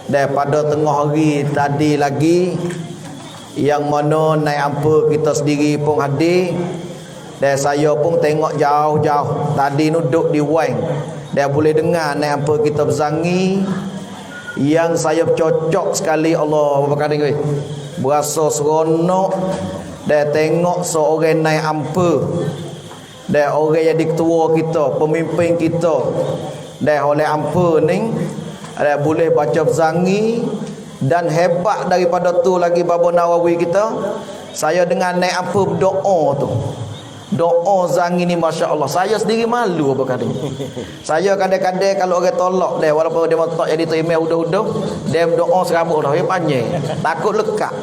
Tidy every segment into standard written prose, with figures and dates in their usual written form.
Daripada tengah hari tadi lagi, yang mana naik ampa kita sendiri pun hadir. Dan saya pun tengok jauh-jauh. Tadi duduk di wang. Dan boleh dengar naik ampa kita berzangi. Yang saya cocok sekali, Allah berkata, berasa seronok. Dan tengok seorang naik ampa. Dan orang yang ketua kita, pemimpin kita. Dan oleh ampa ni, ada boleh baca berzangi. Dan hebat daripada tu lagi Baba Nawawi kita, saya dengan naik apa berdoa tu, doa zangi ni Masya Allah, saya sendiri malu apa kata. Saya kadang-kadang kalau orang tolak dia, walaupun dia tak jadi terima udah-udah, dia berdoa serabut dah, dia panjang, takut lekat.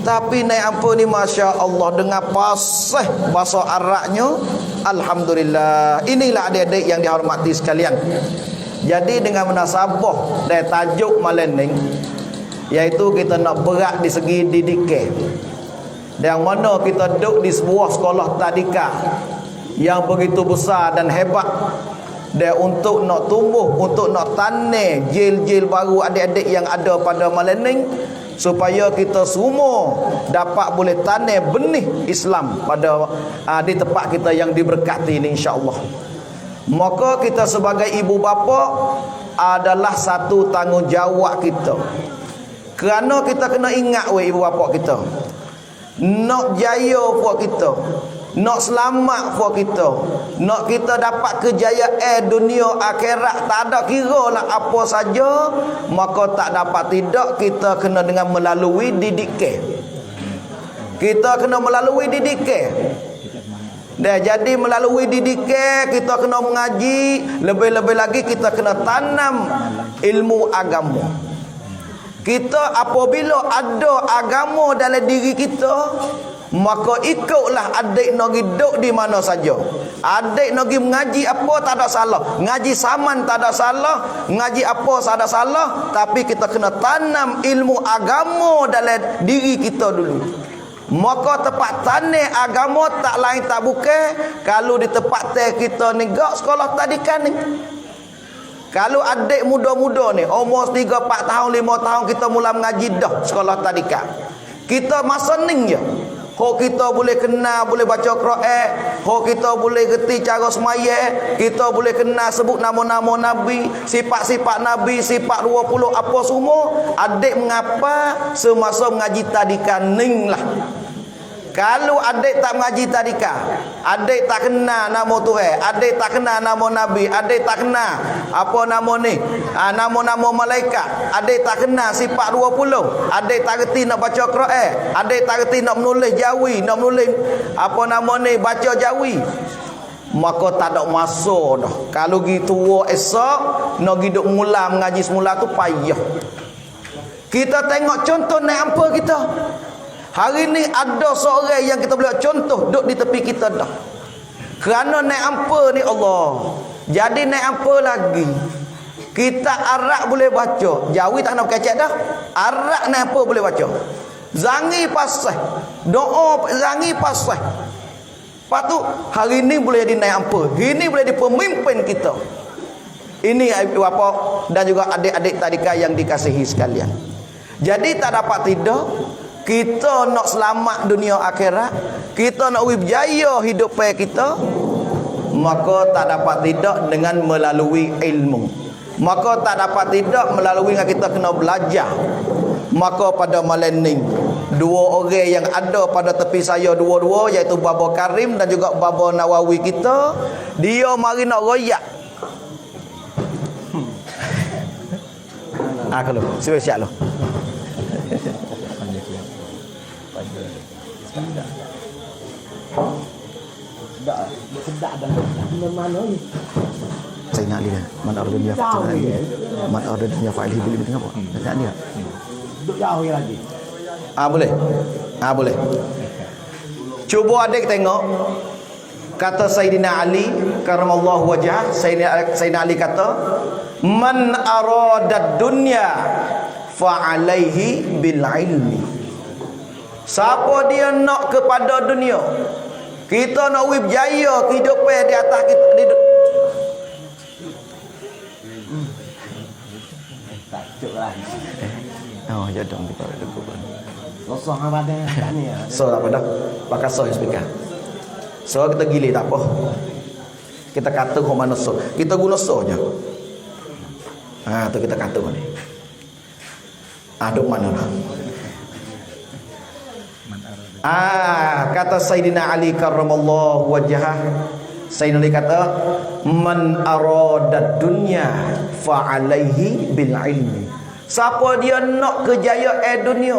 Tapi naik apa ni Masya Allah, dengan fasih bahasa Arabnya, Alhamdulillah. Inilah adik-adik yang dihormati sekalian. Jadi dengan munasabah dari tajuk malam ni, iaitu kita nak berat di segi didikan. Yang mana kita duduk di sebuah sekolah tadika yang begitu besar dan hebat. Dan untuk nak tumbuh, untuk nak tanam jil-jil baru adik-adik yang ada pada malam ni, supaya kita semua dapat boleh tanam benih Islam pada di tempat kita yang diberkati ini insya-Allah. Maka kita sebagai ibu bapa adalah satu tanggungjawab kita. Kerana kita kena ingat ibu bapa kita, nak jaya buat kita, nak selamat buat kita, nak kita dapat kejayaan dunia akhirat, tak ada kira lah apa saja, maka tak dapat tidak kita kena dengan melalui didikan. Kita kena melalui didikan. Dan jadi melalui didikan kita kena mengaji, lebih-lebih lagi kita kena tanam ilmu agama. Kita apabila ada agama dalam diri kita, maka ikutlah adik nak hidup di mana saja. Adik nak pergi mengaji apa tak ada salah, ngaji saman tak ada salah, ngaji apa tak ada salah, tapi kita kena tanam ilmu agama dalam diri kita dulu. Maka tempat tanah agama tak lain tak bukan kalau di tempat kita ni gak sekolah tadikan ni. Kalau adik muda-muda ni umur 3, 4 tahun, 5 tahun kita mula mengaji dah sekolah tadika. Kita masa ni je. Ho kita boleh kenal, boleh baca Quran, ho kita boleh reti cara sembahyang, kita boleh kenal sebut nama-nama nabi, sifat-sifat nabi, sifat 20 apa semua. Adik mengapa semasa mengaji tadika ning lah. Kalau adik tak mengaji tadika, adik tak kenal nama Tuhan, adik tak kenal nama nabi, adik tak kenal apa nama ni, nama-nama malaikat, adik tak kenal sifat 20, adik tak reti nak baca Quran, adik tak reti nak menulis jawi, nak menulis apa nama ni, baca jawi, maka tak ada masa dah. Kalau gitu esok nak hidup mula mengaji semula tu payah. Kita tengok contoh naik apa kita. Hari ni ada seorang yang kita boleh contoh duduk di tepi kita dah. Kerana naik ampa ni Allah. Jadi naik ampa lagi. Kita Arab boleh baca. Jawi tak nak kecek dah. Arab naik ampa boleh baca. Zangi pasai. Doa zangi pasai. Lepas tu hari ni boleh jadi naik ampa. Ini boleh jadi pemimpin kita. Ini ibu bapa dan juga adik-adik tadika yang dikasihi sekalian. Jadi tak dapat tidak, kita nak selamat dunia akhirat, kita nak berjaya hidup kita, maka tak dapat tidak dengan melalui ilmu. Maka tak dapat tidak melalui dengan kita kena belajar. Maka pada malam ni, dua orang yang ada pada tepi saya dua-dua, iaitu Baba Karim dan juga Baba Nawawi kita, dia mari nak royak. Kalau siap lo. Saya nak lihat mana ada dunia mana ada dunia fa'ilhi boleh dengar apa? Tak dia. Duduk jauh lagi. Boleh. Boleh. Cuba adik tengok. Kata Sayyidina Ali karamallahu wajhah, Sayyidina Ali kata, "Man arada dunya fa alaihi bil ilmi." Siapa dia nak kepada dunia, kita nak berjaya kehidupan di atas kita di Oh, jodoh kita ada kubur. Rosah apa ada ni ya? So apa dah? Pakai so speaker. So kita gili tak apa. Kita kata kau mana so. Kita guna so je. Tu kita kata ni. Aduk mana lah. Kata Sayyidina Ali karramallahu wajhah. Sayyidina Ali kata, man arada dunya fa alaihi bil ilmi. Siapa dia nak kejayaan dunia?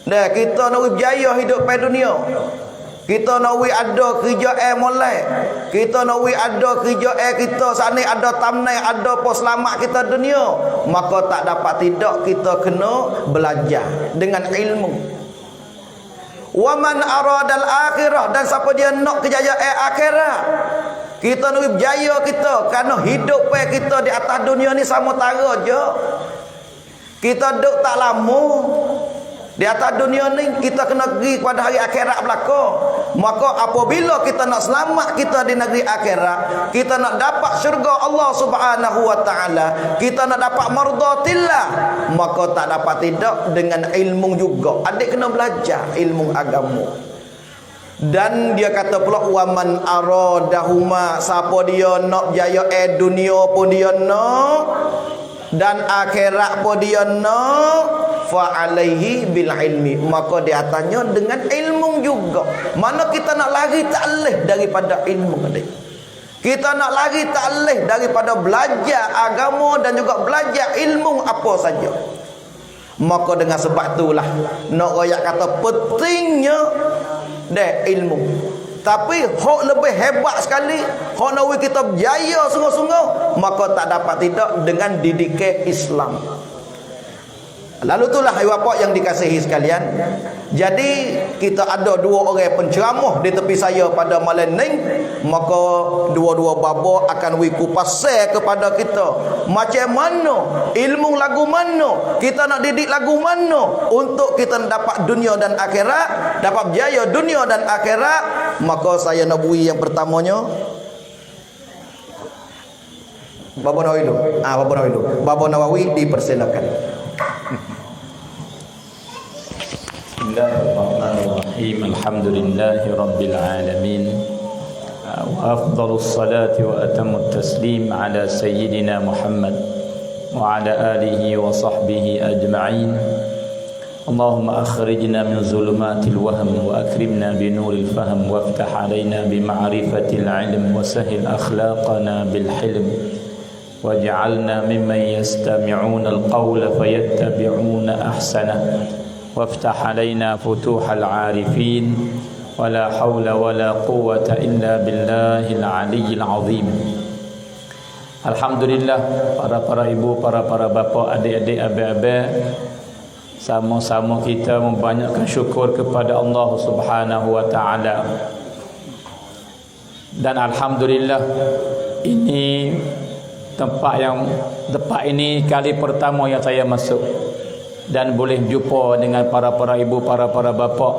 Dah kita nak berjaya hidup pada dunia. Kita nak ada kerjaan molek. Kita nak ada kerjaan kita sana ada tamnai, ada pos selamat kita dunia. Maka tak dapat tidak kita kena belajar dengan ilmu. Wa man aradal akhirah, dan siapa dia nak kejayaan akhirat. Kita nak berjaya kita kerana hidup kita di atas dunia ni sama tara je. Kita duduk tak lama di atas dunia ni, kita kena pergi pada hari akhirat belaka. Maka apabila kita nak selamat kita di negeri akhirat, kita nak dapat syurga Allah Subhanahu wa taala, kita nak dapat mardatillah, maka tak dapat tidak dengan ilmu juga. Adik kena belajar ilmu agama. Dan dia kata pula waman aradahuma, siapa dia nak jaya dunia pun dia nak dan akhirat pun dia nak, fa alaihi bil ilmi, maka di atasnya dengan ilmu juga. Mana kita nak lari tak leh daripada ilmu tadi. Kita nak lari tak leh daripada belajar agama dan juga belajar ilmu apa saja. Maka dengan sebab itulah nak royak kata pentingnya deh ilmu. Tapi hak lebih hebat sekali, hak nak kita berjaya sungguh-sungguh, maka tak dapat tidak dengan didikan Islam. Lalu itulah bapak yang dikasihi sekalian. Jadi kita ada dua orang penceramah di tepi saya pada malam ni, maka dua-dua bapa akan kupas kepada kita macam mana ilmu lagu mana, kita nak didik lagu mana untuk kita dapat dunia dan akhirat, dapat berjaya dunia dan akhirat. Maka saya nak beri yang pertamanya Bapa Nawawi dulu. Bapa Nawawi dulu. Bapa Nawawi dipersilakan. Bismillahirrahmanirrahim. Alhamdulillahi rabbil alamin. Wa afdalus salati wa atammut taslim ala sayyidina Muhammad wa ala alihi wa sahbihi ajma'in. Allahumma akhrijna min zulumatil wahm wa akrimna bi nuril fahm waftah alaina bi ma'rifatil ilm wa sahhil akhlaqana bil hilm waj'alna mimman yastami'una al-qawla fayattabi'una ahsanah وافتح علينا فتوح العارفين ولا حول ولا قوة إلا بالله العلي العظيم. Alhamdulillah, para ibu, para bapa, adik-adik, abang-abang, sama-sama kita membanyakkan syukur kepada Allah Subhanahu wa taala. Dan alhamdulillah, ini tempat ini kali pertama yang saya masuk dan boleh jumpa dengan para ibu, para bapa.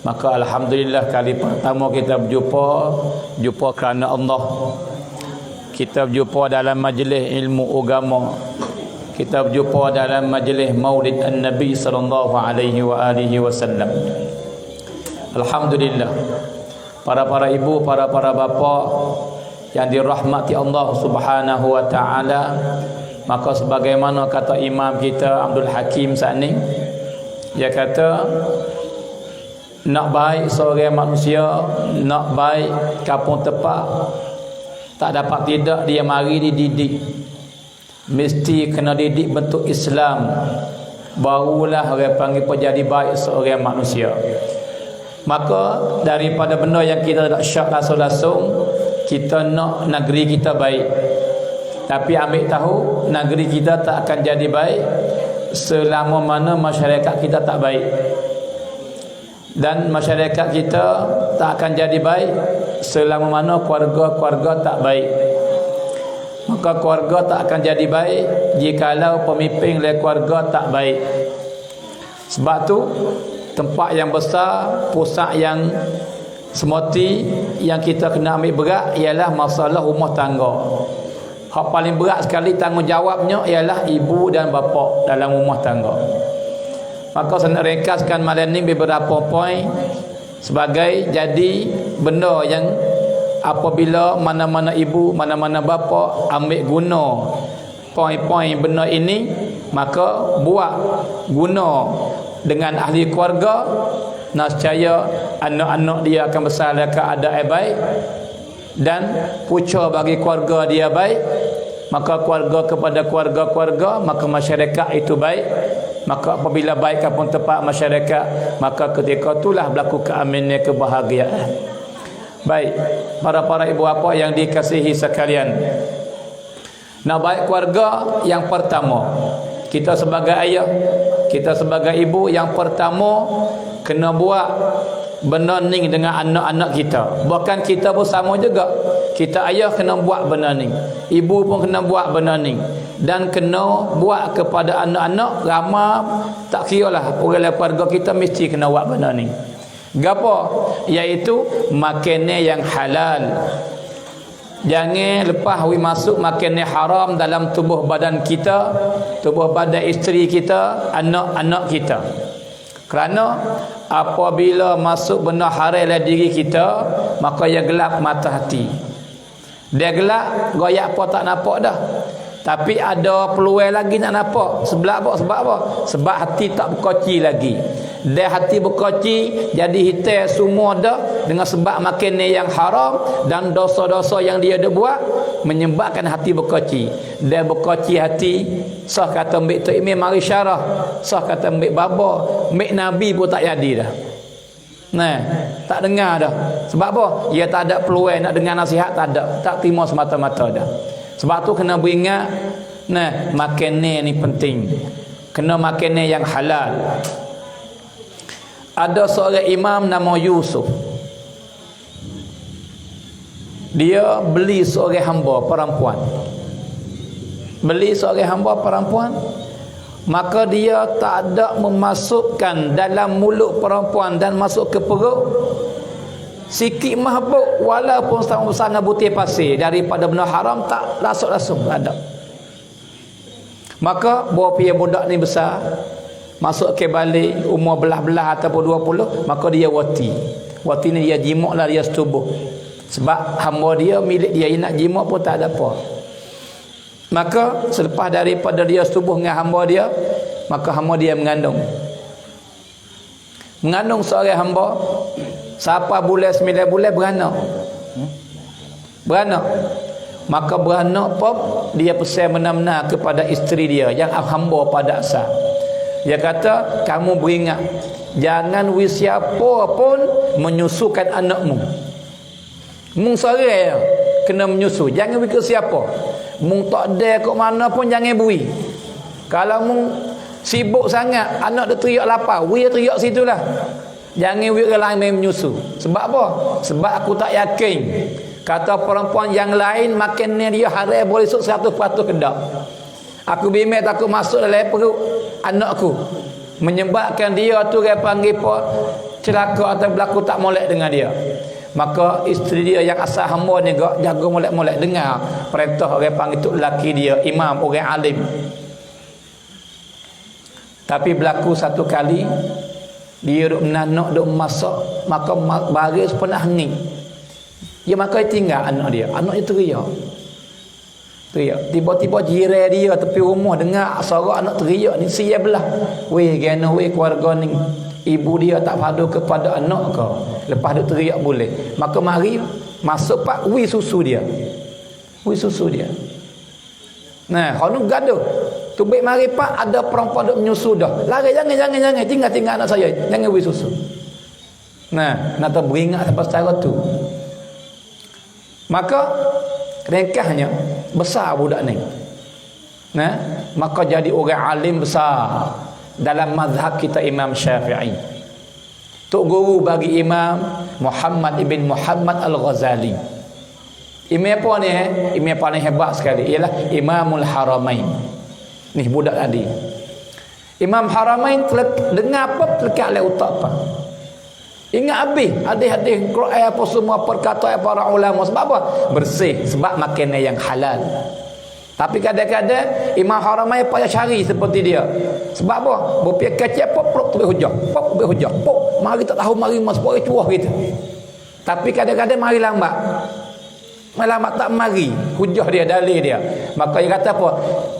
Maka alhamdulillah kali pertama kita berjumpa kerana Allah. Kita berjumpa dalam majlis ilmu agama. Kita berjumpa dalam majlis Maulid An-Nabi sallallahu alaihi wasallam. Alhamdulillah. Para ibu, para bapa yang dirahmati Allah Subhanahu wa taala. Maka sebagaimana kata imam kita Abdul Hakim saat ni, dia kata nak baik seorang manusia, nak baik kapung tepat, tak dapat tidak dia mari dididik. Mesti kena didik bentuk Islam, barulah orang panggil jadi baik seorang manusia. Maka daripada benda yang kita tak syak langsung, kita nak negeri kita baik. Tapi ambil tahu negeri kita tak akan jadi baik selama mana masyarakat kita tak baik. Dan masyarakat kita tak akan jadi baik selama mana keluarga tak baik. Maka keluarga tak akan jadi baik jikalau pemimpin oleh keluarga tak baik. Sebab tu tempat yang besar, pusat yang semoti yang kita kena ambil berat ialah masalah rumah tangga. Hak paling berat sekali tanggungjawabnya ialah ibu dan bapa dalam rumah tangga. Maka saya nak rekaskan malam ni beberapa poin sebagai jadi benda yang apabila mana-mana ibu, mana-mana bapa ambil guna poin-poin benda ini, maka buat guna dengan ahli keluarga, nescaya anak-anak dia akan besar dalam keadaan baik dan punca bagi keluarga dia baik, maka keluarga kepada keluarga-keluarga, maka masyarakat itu baik. Maka apabila baik pun tepat masyarakat, maka ketika itulah berlaku keamanan, kebahagiaan. Baik, para ibu bapa yang dikasihi sekalian, nak baik keluarga, yang pertama kita sebagai ayah, kita sebagai ibu, yang pertama kena buat benda ni dengan anak-anak kita. Bahkan kita pun sama juga. Kita ayah kena buat benda ni, ibu pun kena buat benda ni, dan kena buat kepada anak-anak. Ramai tak kira lah orang dalam keluarga kita mesti kena buat benda ni. Gapo? Iaitu makanan yang halal. Jangan lepas we masuk makanan haram dalam tubuh badan kita, tubuh badan isteri kita, anak-anak kita. Kerana apabila masuk benda haram dalam diri kita, maka ia gelap mata hati. Dia gelap, goyak apa tak nampak dah. Tapi ada peluang lagi nak nampak. Sebab apa? Sebab hati tak berkoci lagi. Dia hati berkoci, jadi hitam semua dah dengan sebab makanan yang haram dan dosa-dosa yang dia ada buat menyebabkan hati berkoci. Dia berkoci hati, sah kata ambil Tok Imam mari syarah, sah kata ambil baba, ambil Nabi pun tak jadi dah. Nah, tak dengar dah. Sebab apa? Dia tak ada peluang nak dengar nasihat, tak ada. Tak terima semata-mata dah. Sebab tu kena beringat, nah, makanan ni penting. Kena makanan yang halal. Ada seorang imam nama Yusuf. Dia beli seorang hamba perempuan. Beli seorang hamba perempuan, maka dia tak ada memasukkan dalam mulut perempuan dan masuk ke perut sikit mahbub walaupun sama besar dengan butir pasir daripada benda haram, tak langsung ada. Maka bawa pihak budak ni besar, masuk ke balik umur belah-belah ataupun 20, maka dia wati. Wati ni dia jimak lah, dia setubuh. Sebab hamba dia milik dia nak jimak pun tak ada apa. Maka selepas daripada dia setubuh dengan hamba dia, maka hamba dia mengandung seorang hamba. Siapa bulan 9 bulan beranak. Maka beranak pun dia pesan benar-benar kepada isteri dia yang hamba pada asal. Dia kata, kamu beringat, jangan siapa pun menyusukan anakmu. Mung seorang kena menyusu, jangan ke siapa. Mung tak ada kat mana pun jangan bui. Kalau mung sibuk sangat, anak dia teriak lapar, dia teriak situlah. Jangan orang lain main menyusu. Sebab apa? Sebab aku tak yakin kata perempuan yang lain makan ni dia haram boleh 100% kedak. Aku bimbang takut masuk dalam perut anakku, menyebabkan dia tu dia panggil apa, celaka atau berlaku tak molek dengan dia. Maka isteri dia yang asal hamba ni gak jaga molek-molek, dengar perintah orang panggil tu lelaki dia, imam, orang alim. Tapi berlaku satu kali dia duk menanak, duk masak, maka baris pernah henging. Dia maka tinggal anak dia teriak. Tiba-tiba jiran dia tepi rumah dengar suara anak teriak ni, siap belah. Weh gana weh keluarga ni, ibu dia tak padu kepada anak kau. Lepas dia teriak boleh. Maka mari masuk pak wi susu dia. Nah, kalau gaduh tubik mari pak ada perempuan duk menyusu dah. Lari jangan tinggal anak saya. Jangan wi susu. Nah, nak tak beringat lepas cara tu. Maka ringkasnya besar budak ni. Nah, maka jadi orang alim besar dalam mazhab kita Imam Syafi'i. Tok guru bagi Imam Muhammad ibn Muhammad Al-Ghazali. Imam apa ni? Imam paling hebat sekali ialah Imamul Haramain. Ni budak tadi. Imam Haramain dengar apa terlekat oleh otak apa. Ingat habis hadis-hadis Quran apa semua perkataan para ulama. Sebab apa? Bersih, sebab makanan yang halal. Tapi kadang-kadang Imam Haramain payah cari seperti dia. Sebab apa? Berpikir kecil pop tu hujah. Pop hujah. Pop mari tak tahu mari mas boleh cuah gitu. Tapi kadang-kadang mari lambat. Lambat tak mari hujah dia, dalil dia. Maka dia kata apa?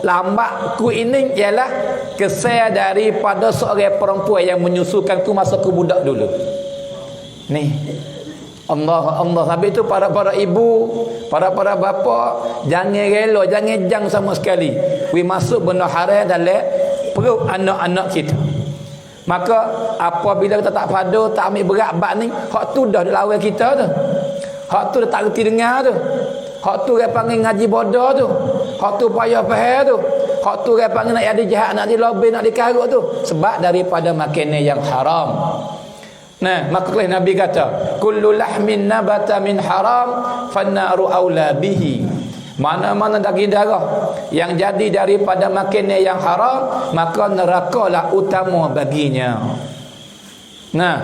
Lambat ku ini ialah kesal daripada seorang perempuan yang menyusukan tu masa ku budak dulu. Ni Allah habis itu para ibu, para bapa, jangan rela, jangan jang sama sekali we masuk benda haram dalam perut anak-anak kita. Maka apabila kita tak pada, tak ambil berat bab ni, hak tu dah lawan kita tu. Hak tu dah tak reti dengar tu. Hak tu dia panggil ngaji bodoh tu. Hak tu payah faham tu. Hak tu dia panggil nak ada jahat, nak dilobby, nak dikarut tu. Sebab daripada makanan yang haram. Nah, maka Nabi kata, kullu lahmin nabata min haram fannaru aula bihi. Mana-mana daging darah yang jadi daripada makanan yang haram, maka nerakalah utama baginya. Nah,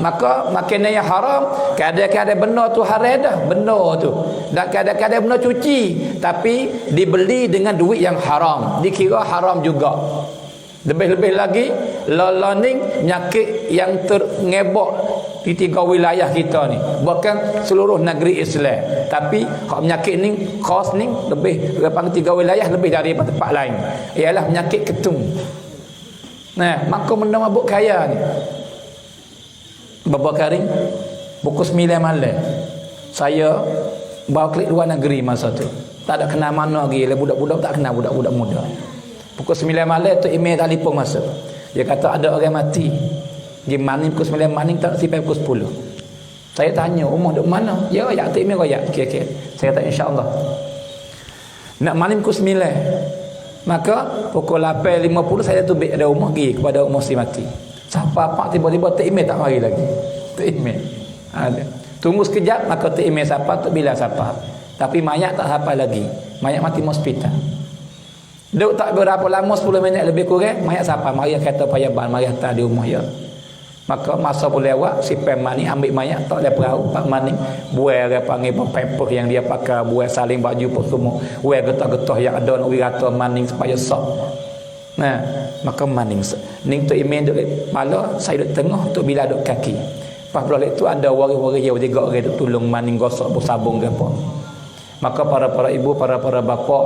maka makanan yang haram, kadang-kadang benda tu haram dah, benda tu. Dan kadang-kadang benda cuci, tapi dibeli dengan duit yang haram, dikira haram juga. Lebih-lebih lagi lalaning nyakit yang terngebok di 3 wilayah kita ni, bukan seluruh negeri Islam, tapi hak penyakit ni khas ni lebih daripada 3 wilayah, lebih daripada tempat lain, ialah penyakit ketum. Nah, maka benda mabuk kaya ni beberapa kali pukul 9 malam saya bawa klik luar negeri masa tu, tak ada kenal mana lagi, budak-budak tak kenal budak-budak muda. Pukul 9 malam tu email telefon masuk. Dia kata ada orang mati. Pergi maning pukul 9 maning tak sampai pukul 10. Saya tanya, rumah duk mana? Ya, tu email royak. Okey. Saya kata insya-Allah. Nak maning pukul 9. Maka pukul 8.50 saya tu ada rumah pergi kepada rumah si mati. Siapa pak tiba-tiba tak email tak mari lagi. Tak email. Ada. Tunggu sekejap maka tak email siapa tu bila siapa. Tapi mayat tak sampai lagi. Mayat mati hospital. Duk tak berapa lama, 10 minit lebih kurang, mayat siapa? Mari kata payaban, mari hantar di rumah ya. Maka masa boleh lewat, si pemani ambil mayat, tak ada perahu, Pak Mani buai dia panggil paper yang dia pakai, buai saling baju pun semua, buai getah-getah yang ada nak wirata maning supaya sok. Nah, maka maning ning tu imen duk kepala, saya duk tengah tu bila duk kaki. Pas belah itu ada waris-waris yang 3 orang duk tolong maning gosok sabung ke apa. Maka para ibu, para bapa,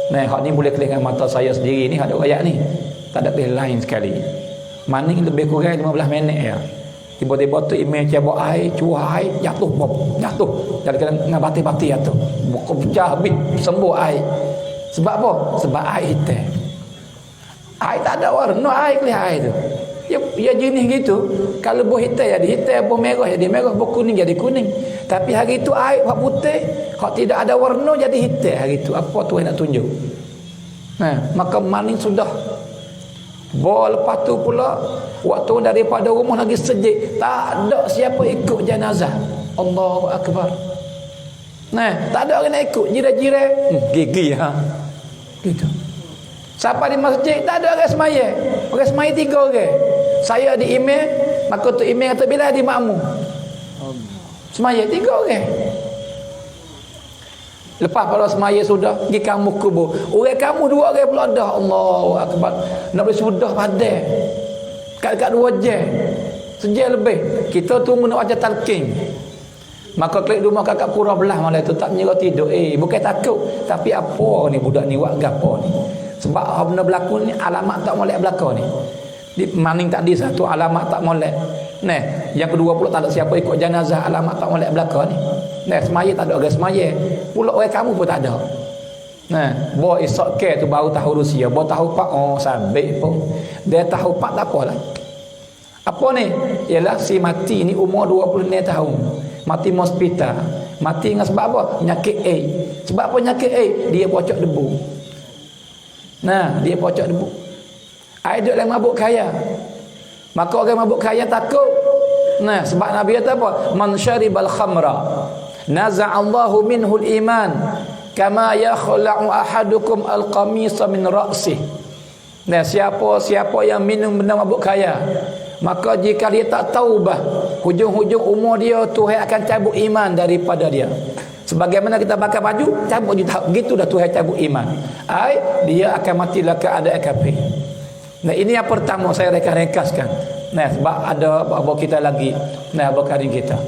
nah, hak ni boleh kelihatan mata saya sendiri ni, ada ayat ni. Tak ada pilihan lain sekali. Maning lebih kurang 15 minit ya. Tiba-tiba tu email cabut air, cuah air, jatuh. Jadi kena ngabati-bati jatuh. Buka pecah habis sembuh air. Sebab apa? Sebab air hitam. Air tak ada warna, air kelihatan air tu. Ya jenis gitu. Kalau buah hitam jadi hitam, buah merah jadi merah, buah kuning jadi kuning. Tapi hari itu air hak putih, hak tidak ada warna jadi hitam hari itu. Apa tu yang nak tunjuk? Nah, maka maning sudah. Lepas tu pula waktu daripada rumah lagi sejik, tak ada siapa ikut jenazah. Allahu akbar. Nah, tak ada orang nak ikut, jiran-jiran gigi ha. Gitu. Siapa di masjid tak ada orang semaya. Orang semaya 3 orang. Saya di email, maka tu email kata bila di makmum. Semaya 3 orang. Lepas pada semaya sudah pergi kamu kubur. Orang kamu 2 orang pula dah. Allahu akbar. Nak boleh sudah padai. Kat 2 jam. Sejam lebih. Kita tunggu nak baca talqin. Maka klik rumah kakak kurang belah malam tu tak menyerah tidur. Bukan takut, tapi apa ni budak ni buat gapo ni? Sebab apa benda berlaku ni alamat tak molek belaka ni. Di maning tadi satu alamat tak molek. Nah, yang kedua pula tak ada siapa ikut jenazah, alamat tak molek belaka ni. Nah, semaya tak ada orang semaya. Pula orang kamu pun tak ada. Nah, bawa esok ke tu baru tahu Rusia, baru tahu pak sabik pun. Dia tahu pak tak apalah. Apa ni? Ialah si mati ni umur 26 tahun. Mati hospital. Mati dengan sebab apa? Penyakit AIDS. Sebab apa penyakit AIDS? Dia pocok debu. Nah, dia pocok debu. Aiduk yang mabuk kaya. Maka orang mabuk kaya takut. Nah, sebab Nabi kata apa? Man syaribal khamra naza'allahu minhul iman kama yakhla'u ahadukum al-qamisa min ra'sih. Nah, siapa yang minum benda mabuk kaya, maka jika dia tak taubah, hujung-hujung umur dia Tuhan akan cabut iman daripada dia. Sebagaimana kita pakai baju, cabut je tak. Begitu dah Tuhan cabut iman. Dia akan matilah keadaan kafir. Nah, ini yang pertama saya ringkaskan. Nah, sebab ada bawa kita lagi. Nah, berkaring kita.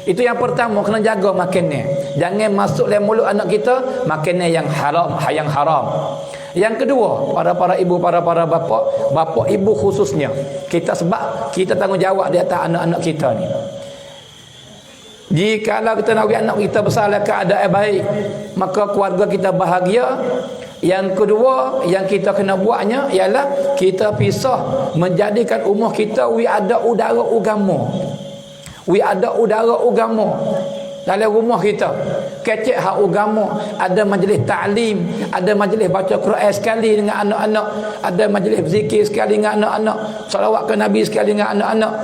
Itu yang pertama, kena jaga makannya. Jangan masuk dalam mulut anak kita makannya yang haram, Yang kedua, para ibu, para bapa ibu khususnya, sebab kita tanggungjawab di atas anak-anak kita ni. Jika kita nak anak kita besar dalam keadaan baik, maka keluarga kita bahagia. Yang kedua yang kita kena buatnya ialah kita pisah, menjadikan rumah kita ada udara agama. Ada udara agama dalam rumah kita. Kecek hak agama, ada majlis ta'lim, ada majlis baca Quran sekali dengan anak-anak, ada majlis zikir sekali dengan anak-anak, salawat ke Nabi sekali dengan anak-anak.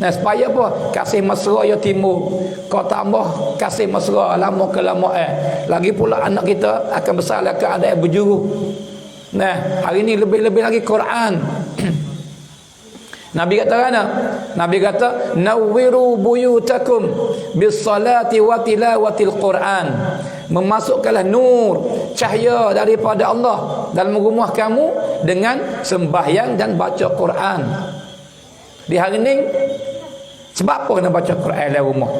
Nah, supaya apa? Kasih mesra ya timbul. Kau tambah kasih mesra lama kelamaan. Lagi pula anak kita akan besar dalam keadaan berjuru. Nah, hari ni lebih-lebih lagi Quran. Nabi kata mana? Nabi kata, "Nawwiru buyutakum bis-salati wa tilawatil Quran." Memasukkanlah nur, cahaya daripada Allah dalam rumah kamu dengan sembahyang dan baca Quran. Di hari ini sebab apa kena baca Quran dalam rumah?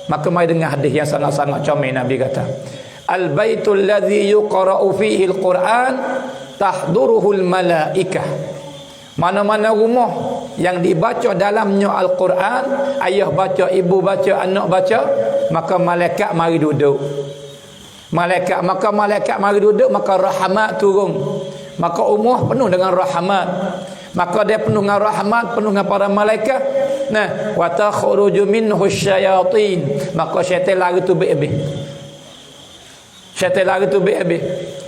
Maka mari dengar hadis yang sangat-sangat comel. Nabi kata, "Al-baitul ladzi yuqra'u fihi al-Quran tahduruhul malaikah." Mana-mana rumah yang dibaca dalamnya Al-Quran, ayah baca, ibu baca, anak baca, maka malaikat mari duduk. Maka malaikat mari duduk, maka rahmat turun. Maka rumah penuh dengan rahmat. Maka dia penuh dengan rahmat, penuh dengan para malaikat. Nah, wa takhruju minhu syayatin. Maka syaitan lari tu habis. Syaitan lari tu habis.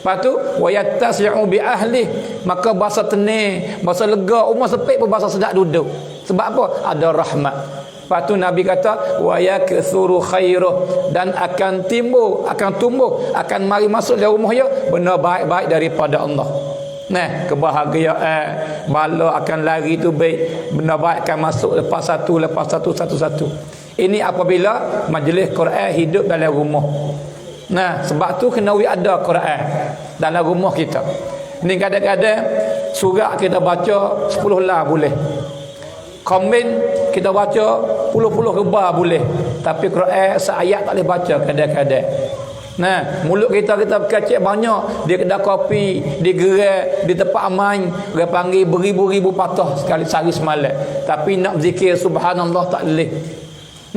Lepas tu wa yattasi'u bi ahli, maka bahasa tenang, bahasa lega, rumah sepik pun bahasa sedap duduk. Sebab apa? Ada rahmat. Lepas tu Nabi kata wa yakthuru khairuh, dan akan timbul, akan tumbuh, akan mari masuk dalam rumah dia benda baik-baik daripada Allah. Nah, kebahagiaan, bala akan lari tu baik, benda baik akan masuk lepas satu. Ini apabila majlis Quran hidup dalam rumah. Nah, sebab tu kena ada Quran dalam rumah kita. Ni kadang-kadang surah kita baca 10 lah boleh. Komen kita baca puluh-puluh rebah boleh. Tapi Quran seayat tak boleh baca kadang-kadang. Nah, mulut kita kecek banyak di kedai kopi, di gerai, di tempat aman, dia panggil beribu-ribu patah sekali sehari semalam. Tapi nak zikir subhanallah tak boleh.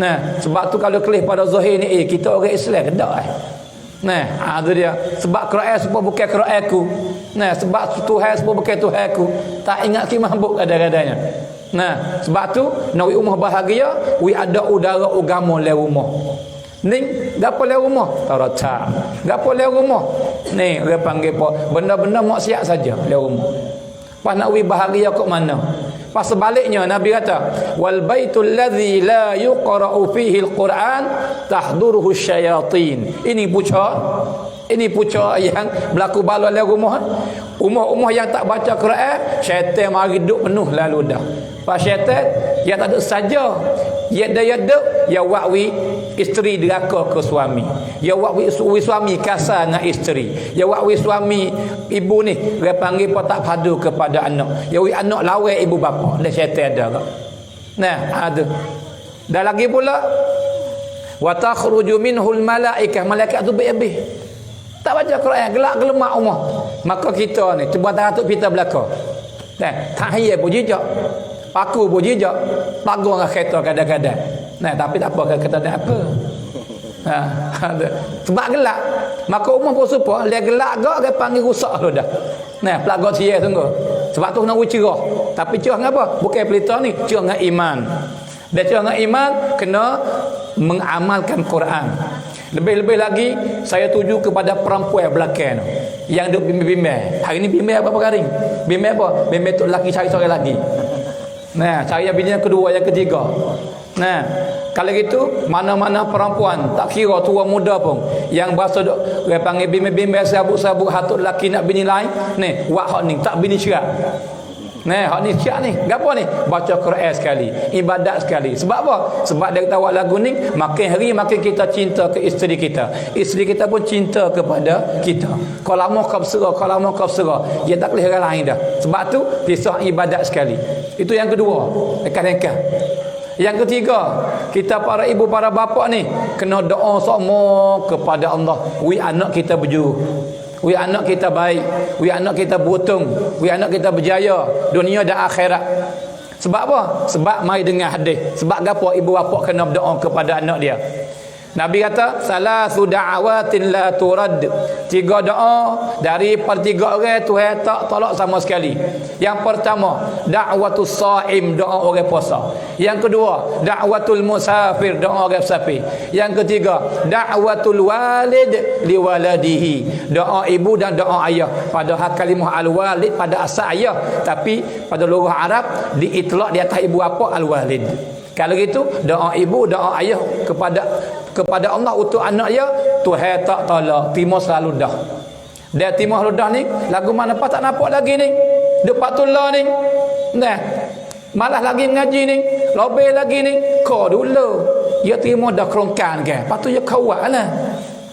Nah, sebab tu kalau kelih pada zahir ni, kita orang Islam ke tak? Nah, itu dia. Sebab Quran sebab bukan Quran aku. Nah, sebab Tuhan sebab bukan Tuhan aku. Tak ingat ki mabuk kadang-kadangnya. Nah, sebab tu nak rumah bahagia, ada udara agama dalam rumah. Ni gapo dalam rumah? Tarata. Gapo dalam rumah? Ni dia panggil apa? Benda-benda maksiat saja dalam rumah. Pas nak bahagia kat mana? Pas sebaliknya Nabi kata, "Wal baitul ladzi la yuqra'u fihi al-Quran tahduruhu syayatin." Ini puca yang berlaku bala dalam rumah. Rumah-rumah yang tak baca Quran, syaitan mari duduk penuh lalu dah. Pas syaitan dia tak ada saja. Ya wakwi isteri deraka ke suami. Ya wakwi suami kasar dengan isteri. Ya wakwi suami ibu ni dia panggil apa tak padu kepada anak. Ya wakwi anak lawai ibu bapa. Dia syaitan ada tak? Nah, ada. Dan lagi pula wa takhruju minhul malaikah, malaikat tu habis. Tak baca Quran, gelak gelemak rumah. Maka kita ni cuba teratuk kita belaka. Nah, tahiyat pun jejak. Paku pun jejak. Pagur dengan kereta kadang-kadang. Nah, tapi tak apa, kata tak apa. Sebab gelak. Maka umur pun serupa, dia gelak gak dia panggil rusak tu dah. Nah, pelagak cia sungguh. Sebab tu kena cerah. Tapi cerah dengan apa? Bukan pelita ni, cerah dengan iman. Dia cerah dengan iman kena mengamalkan Quran. Lebih-lebih lagi saya tuju kepada perempuan belakang yang duk bimbing. Hari ni bimbing apa perkara ni? Bimbing apa? Bimbing tu lelaki cari seorang lagi. Nah, cari bini yang kedua, yang ketiga. Nah, kalau gitu mana-mana perempuan tak kira tua muda pun yang bahasa dia panggil bimbing-bimbing sabuk-sabuk hatut lelaki nak bini lain, ni buat hak ni tak bini cerak. Nah, hak ni syiar ni. Gapo ni? Baca Quran sekali, ibadat sekali. Sebab apa? Sebab dia kata awak lagu ni makin hari makin kita cinta ke isteri kita. Isteri kita pun cinta kepada kita. Kalau lama kau berserah, kalau lama kau berserah, dia tak boleh orang lain dah. Sebab tu pisah ibadat sekali. Itu yang kedua. Rekan-rekan. Yang ketiga, kita para ibu, para bapa ni kena doa semua kepada Allah. We anak kita berjuru. We anak kita baik, we anak kita beruntung, we anak kita berjaya dunia dan akhirat. Sebab apa? Sebab mai dengar hadis. Sebab gapo ibu bapa kena berdoa kepada anak dia. Nabi kata salasu da'awatin la turad. 3 doa dari per 3 orang Tuhan tak tolak sama sekali. Yang pertama, da'watus shaim, doa orang puasa. Yang kedua, da'watul musafir, doa orang musafir. Yang ketiga, da'watul walid liwaladihi, doa ibu dan doa ayah. Padahal kalimah al-walid pada asal ayah, tapi pada lugah Arab diitlaq di atas ibu apa al-walid. Kalau gitu doa ibu, doa ayah kepada Allah untuk anak dia, Tuhan tak tolak, timur selalu dah. Dia timur selalu dah ni, lagu mana apa tak nampak lagi ni. Depak tulah ni. Nah, malah lagi mengaji ni, lebih lagi ni. Kau dulu dia timur dah kerongkan ke. Lepas tu dia kawat lah.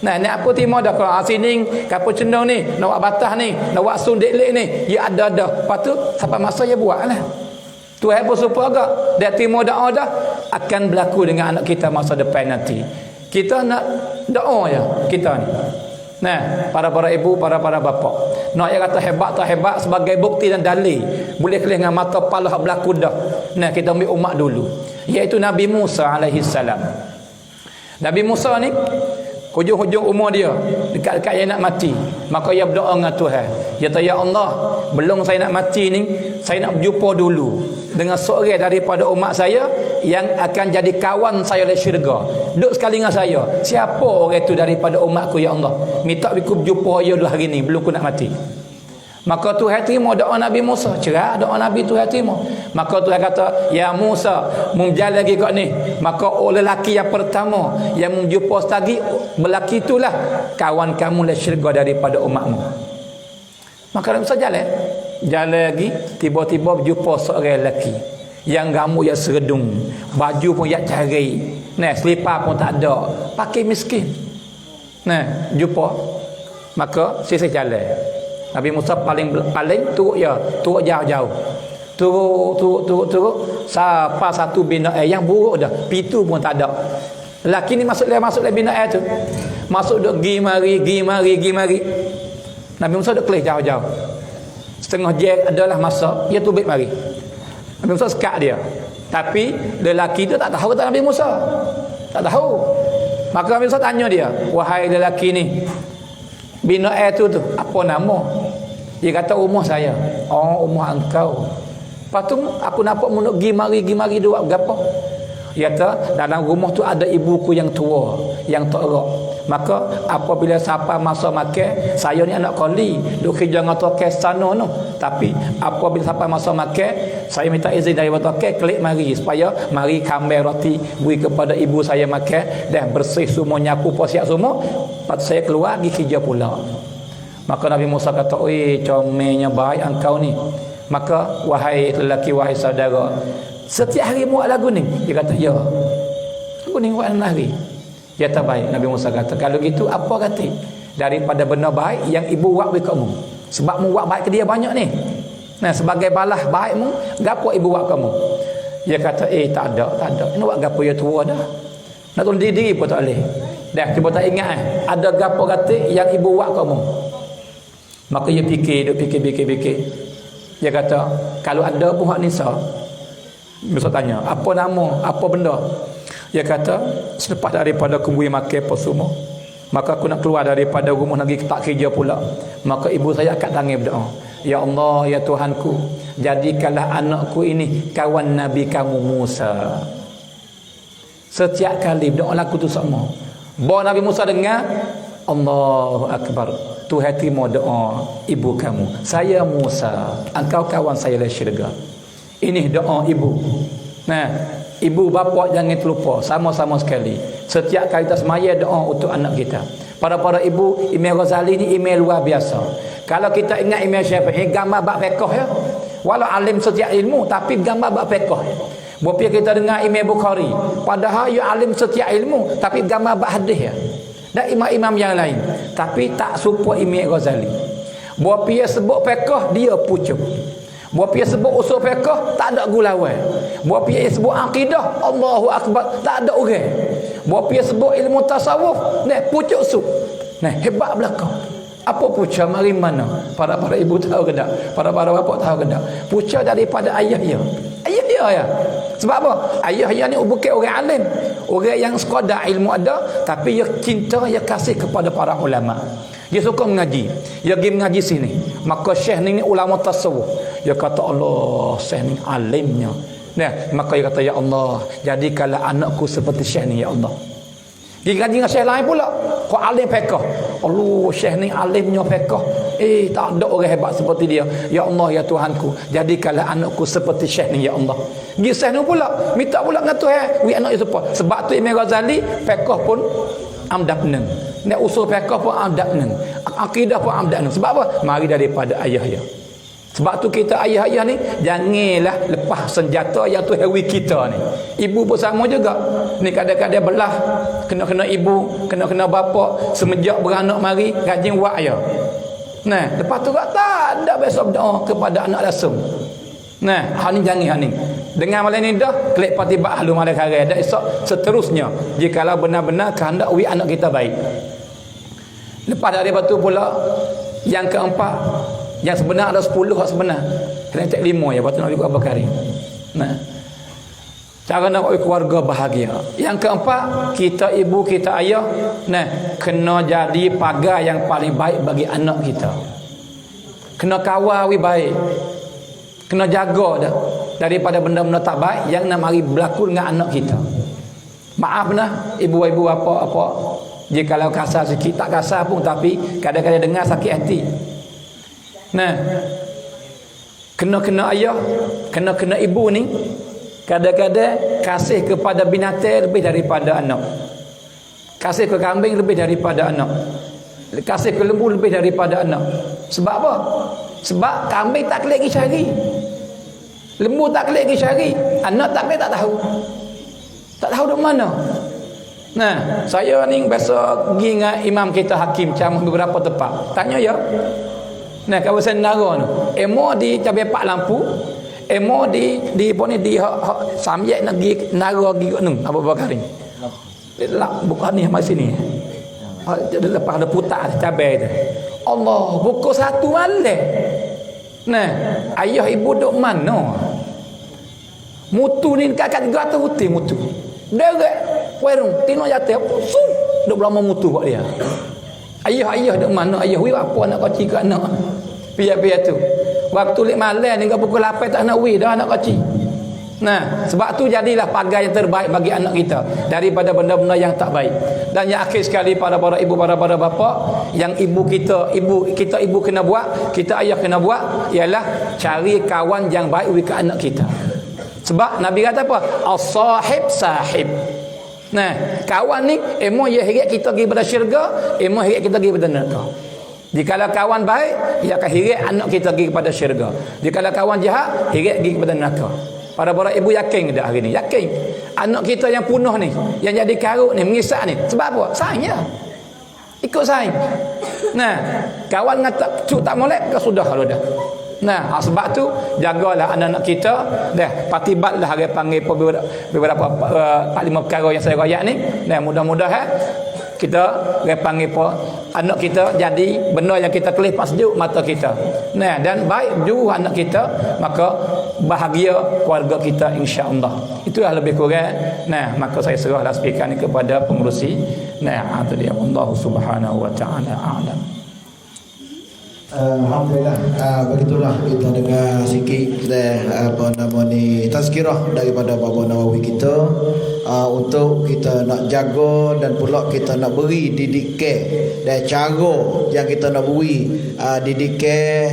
Nah, ni apa timur dah kerongkan sini, kapo cendong ni, nak buat batah ni, nak buat sundik lek ni, dia ada dah. Lepas tu sampai masa dia buat lah. Tuhan pun supaya agak dia timur doa dah akan berlaku dengan anak kita masa depan nanti. Kita nak doa ya kita ni. Nah, para ibu, para bapa. Nak yang kata hebat tak hebat sebagai bukti dan dalil. Boleh kelih dengan mata kepala hak berlaku dah. Nah, kita ambil umat dulu. Iaitu Nabi Musa alaihi salam. Nabi Musa ni hujung-hujung umur dia dekat-dekat dia nak mati, maka dia berdoa dengan Tuhan. Dia kata, ya Allah, belum saya nak mati ni, saya nak berjumpa dulu dengan seorang daripada umat saya yang akan jadi kawan saya di syurga. Duduk sekali dengan saya. Siapa orang itu daripada umatku, ya Allah? Minta aku berjumpa dia dulu hari ni, belum aku nak mati. Maka Tuhan terima doa Nabi Musa. Cerah doa Nabi Tuhan terima. Maka Tuhan kata, ya Musa, berjalan lagi kat ni. Maka lelaki yang pertama yang menjumpa lagi, lelaki itulah kawan kamu di syurga daripada umatmu. Maka Nabi Musa jalan lagi, tiba-tiba berjumpa seorang lelaki yang rambut yang seredung, baju pun yang cari, nah, selipar pun tak ada, pakai miskin. Nah, jumpa. Maka sisi jalan. Nabi Musa paling turut jauh-jauh. Turut sampai satu bina air yang buruk dah. Pintu pun tak ada. Lelaki ni masuk bina air tu. Masuk duk gi mari. Nabi Musa duk kelih jauh-jauh. Setengah jam adalah masa dia tubik mari. Nabi Musa sekat dia. Tapi lelaki tu tak tahu kata Nabi Musa. Tak tahu. Maka Nabi Musa tanya dia, wahai lelaki ni, bina air tu apa nama? Dia kata umur saya. Oh, umur engkau. Lepas tu aku nampak munuk gi mari dua gapo? Dia kata dalam rumah tu ada ibuku yang tua, yang tak erak. Maka apabila sampai masa makan, saya ni anak koli, duk kerja dengan toke sana no. Tapi apabila sampai masa makan, saya minta izin dari toke klik mari supaya mari kambing roti beri kepada ibu saya makan dan bersih semua, nyapu posiak semua. Lepas saya keluar pergi kerja pula. Maka Nabi Musa kata, oi, comelnya baik engkau ni. Maka wahai lelaki, wahai saudara, setiap hari buat lagu ni? Dia kata, ya. Lagu ni buat hari. Dia kata, baik. Nabi Musa kata, kalau gitu apa kata? Daripada benda baik yang ibu buat bagi kamu. Sebab mu buat baik ke dia banyak ni. Nah, sebagai balas baikmu, gapo ibu buat kamu? Dia kata, tak ada. Ini buat gapo dia tua dah. Nak tolong diri pun tak boleh. Dah, tiba tak ingat ada gapo kata yang ibu buat kamu. Maka dia fikir. Dia kata, kalau ada pun hak Nisa. Musa tanya, apa nama, apa benda? Dia kata, selepas daripada aku beri makan apa semua, maka aku nak keluar daripada rumah lagi tak kerja pula. Maka ibu saya akan tangis berdoa, ya Allah, ya Tuhanku, jadikanlah anakku ini kawan Nabi kamu Musa. Setiap kali berdoa laku tu sama. Bawa Nabi Musa dengar, Allahu Akbar, Tuhan terima doa ibu kamu. Saya Musa, engkau kawan saya di syurga. Ini doa ibu. Nah, ibu bapa jangan terlupa, sama-sama sekali. Setiap kali kita semaya doa untuk anak kita. Para ibu, Imam Ghazali ni email luar biasa. Kalau kita ingat Imam Syafi'i gambar bab fiqh ya. Walau alim setiap ilmu tapi gambar bab fiqh. Bopia kita dengar Imam Bukhari, padahal ia alim setiap ilmu tapi gambar bab hadis ya. Dan imam-imam yang lain tapi tak serupa Imam Ghazali. Bopia sebut fiqh dia pucuk. Bopia sebut usul fiqh tak ada gulawai. Bopia sebut akidah Allahu akbar tak ada orang. Bopia sebut ilmu tasawuf nah pucuk su. Nah hebat belakang. Apa punca mari mana? Para ibu tahu ke tak? Para bapa tahu ke tak? Punca daripada ayah dia. Ayah dia ya. Sebab apa? Ayah dia ni bukan orang alim. Orang yang sekadar ilmu ada tapi dia cinta, dia kasih kepada para ulama. Dia suka mengaji. Dia pergi mengaji sini. Maka syekh ni ulama tasawuf. Dia kata Allah, syekh ni alimnya. Nah, maka dia kata ya Allah, jadikanlah anakku seperti syekh ni ya Allah. Dia kaji dengan syekh lain pula. Kau alim fiqh. Allah, syekh ni alimnya fiqh. Tak ada orang hebat seperti dia. Ya Allah, ya Tuhanku, jadikanlah anakku seperti syekh ni ya Allah. Dia syekh ni pula minta pula dengan Tuhan, wi anak itu apa? Sebab tu Imam Ghazali fiqh pun amdaknen. Nek usul fiqh pun amdaknen. Akidah pun amdaknen. Sebab apa? Mari daripada ayah dia. Sebab tu kita ayah-ayah ni janganlah lepas senjata yang tu hewi kita ni. Ibu pun sama juga. Ni kadang-kadang belah kena ibu, kena bapa semenjak beranak mari rajin buat ayah. Nah, lepas tu tak ada besok doa kepada anak langsung. Nah, hal ni jangan hal ni. Dengan malam ni dah klik patibak halu malam hari dah esok seterusnya jikalau benar-benar kehendak wi anak kita baik. Lepas daripada tu pula yang keempat, yang sebenar ada 10 hak sebenar. Kena cek 5 ya patut nak ikut Abu Karim. Nah. Cara nak buat keluarga bahagia. Yang keempat, kita ibu, kita ayah, kena jadi pagar yang paling baik bagi anak kita. Kena kawal wi baik. Kena jaga dah daripada benda-benda tak baik yang nak mari berlaku dengan anak kita. Maaf nah, ibu-ibu apa-apa. Jikalau kasar sikit, tak kasar pun tapi kadang-kadang dengar sakit hati. Nah, kena ayah, kena ibu ni kadang-kadang kasih kepada binatang lebih daripada anak. Kasih ke kambing lebih daripada anak. Kasih ke lembu lebih daripada anak. Sebab apa? Sebab kambing tak kelak pergi cari. Lembu tak kelak pergi cari. Anak tak kelak tak tahu. Tak tahu dari mana. Nah, saya ni biasa pergi dengan imam kita hakim ceramah beberapa tempat. Tanya ya. Nah, kawasan Nara tu. Emo di cabai pak lampu. Emo di apa ni di samyek nak pergi Nara pergi kat nung apa bakari. Lah bukan ni masih sini. Lepas ada putar cabai tu. Allah, pukul 1 malam. Nah, ayah ibu duk mana? Mutu ni kat gata huti mutu. Derek warung tino jatuh. Duk lama mutu buat dia. Ayah duk mana? Ayah wi apa nak kecil kat anak. Biar tu. Waktu lek malam ni pukul 8 tak nak wi dah anak kecil. Nah, sebab tu jadilah pagar yang terbaik bagi anak kita daripada benda-benda yang tak baik. Dan yang akhir sekali para ibu, para bapa, yang ibu kena buat, kita ayah kena buat ialah cari kawan yang baik bagi anak kita. Sebab Nabi kata apa? As-sahib sahib. Nah, kawan ni emo ia hirat kita pergi pada syurga, emo hirat kita pergi pada neraka. Jikalau kawan baik, ia akan hirat anak kita pergi kepada syurga. Jikalau kawan jahat, hirat pergi kepada neraka. Para ibu yakin dah hari ni? Yakin. Anak kita yang punah ni, yang jadi karut ni, mengisak ni. Sebab apa? Saing je. Ikut saing. Nah, kawan ngata cuk tak molek ke sudah kalau dah. Nah, sebab tu jagalah anak-anak kita. Dah, patibatlah hari panggil beberapa 4-5 perkara yang saya royak ni. Nah, mudah-mudahan kita panggil anak kita jadi benda yang kita kelih pas sejuk mata kita. Nah, dan baik juga anak kita, maka bahagia keluarga kita insya-Allah. Itulah lebih kurang. Nah, maka saya serahlah speaker ni kepada pengerusi. Nah, itu dia. Allah Subhanahu wa taala a'lam. Alhamdulillah, begitulah kita dengar sikit apa nama ni tazkirah daripada Bapa Nawawi kita untuk kita nak jaga dan pula kita nak beri didikan dan cara yang kita nak beri didikan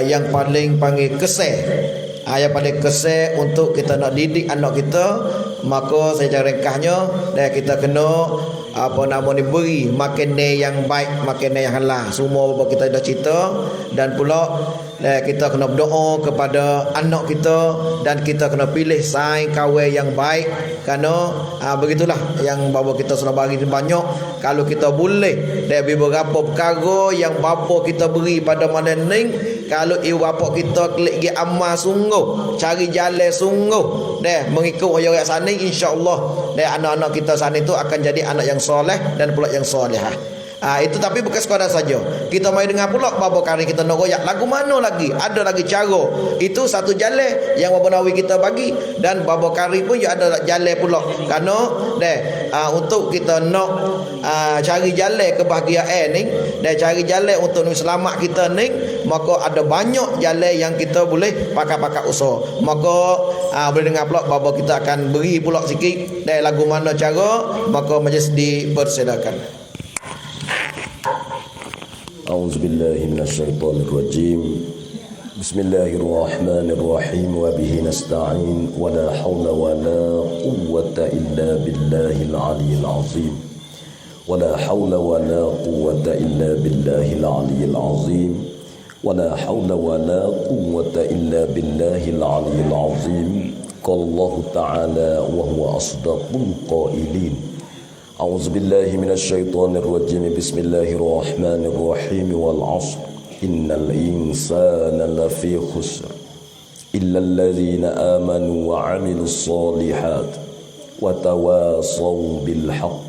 yang paling panggil keseh. Yang paling keseh untuk kita nak didik anak kita, maka saya cara ringkasnya dan kita kena apa nama ni beri makanan yang baik, makanan yang halal. Semua kita dah cerita dan pula kita kena berdoa kepada anak kita dan kita kena pilih saing kahwin yang baik. Kerana begitulah yang bapa kita sudah bagi banyak. Kalau kita boleh dari beberapa perkara yang bapa kita beri pada mana ning, kalau ibu bapa kita klik gi amal sungguh, cari jalan sungguh mengikut orang sana, insya-Allah anak-anak kita sana itu akan jadi anak yang soleh dan pula yang solehah. Itu tapi bukan sekadar saja. Kita mai dengar pula bapa kari kita nak royak lagu mana lagi? Ada lagi cara. Itu satu jalan yang Bapa Nawawi kita bagi, dan bapa kari pun juga ada jalan pula. Kerana untuk kita nak cari jalan kebahagiaan ni dan cari jalan untuk selamat kita ni, maka ada banyak jalan yang kita boleh pakai usaha. Maka boleh dengar pula bapa kita akan beri pula sikit dan lagu mana cara, maka majlis dipersilakan. أعوذ بالله من الشيطان الرجيم بسم الله الرحمن الرحيم وبه نستعين ولا حول ولا قوة إلا بالله العلي العظيم ولا حول ولا قوة إلا بالله العلي العظيم ولا حول ولا قوة إلا بالله العلي العظيم قال الله تعالى وهو أصدق القائلين أعوذ بالله من الشيطان الرجيم بسم الله الرحمن الرحيم والعصر إن الإنسان لفي خسر إلا الذين آمنوا وعملوا الصالحات وتواصوا بالحق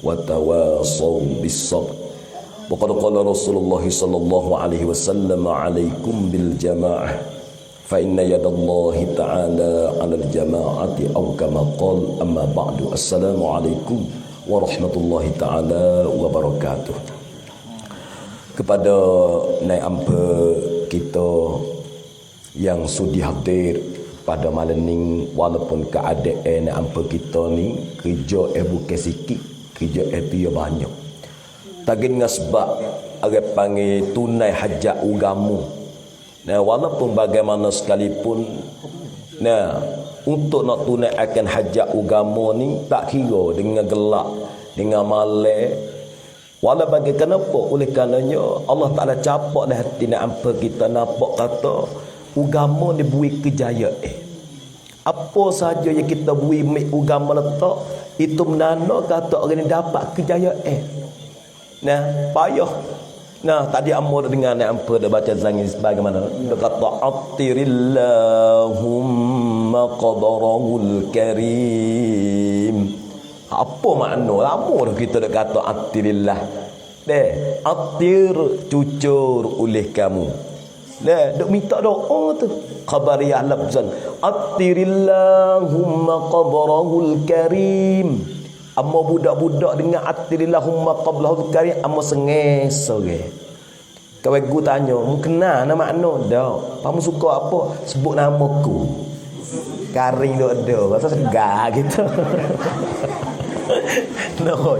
وتواصوا بالصبر وقد قال رسول الله صلى الله عليه وسلم عليكم بالجماعة فإن يد الله تعالى على الجماعة أو كما قال أما بعد السلام عليكم warahmatullahi ta'ala wabarakatuh. Kepada Naib Ampa kita yang sudi hadir pada malam ni, walaupun keadaan Naib Ampa kita ni kerja bukan sikit, kerja itu ya banyak. Tagin dengan sebab orang panggil tunai hajat agama. Nah, walaupun bagaimana sekalipun, untuk nak tunaikan hajat agama ni tak kira dengan gelap, dengan malam. Walau bagi kenapa? Oleh karenanya Allah Ta'ala capak dah hati Naib Ampa kita, nampak kata agama ni bui kejayaan. Apa saja yang kita bui agama letak, itu menanda kata orang ni dapat kejayaan. Payah. Tadi Amor dengar Naib Ampa dah baca zangin bagaimana? Dia kata Attirillahumma qadarahul karim. Apa makna? Lama dah kita dah kata attirillah. Attir, cucur oleh kamu. Duk minta doa tu. Khabariyah lafzan. Attirillahumma qadarahul karim. Amma budak-budak dengan attirillahumma qablahul karim, amma sengesa ke. Kawan guru tanya, "Mu kenal nama makna?" Dak. Kamu suka apa? Sebut namaku. Karing dok ada. Rasa segar gitu.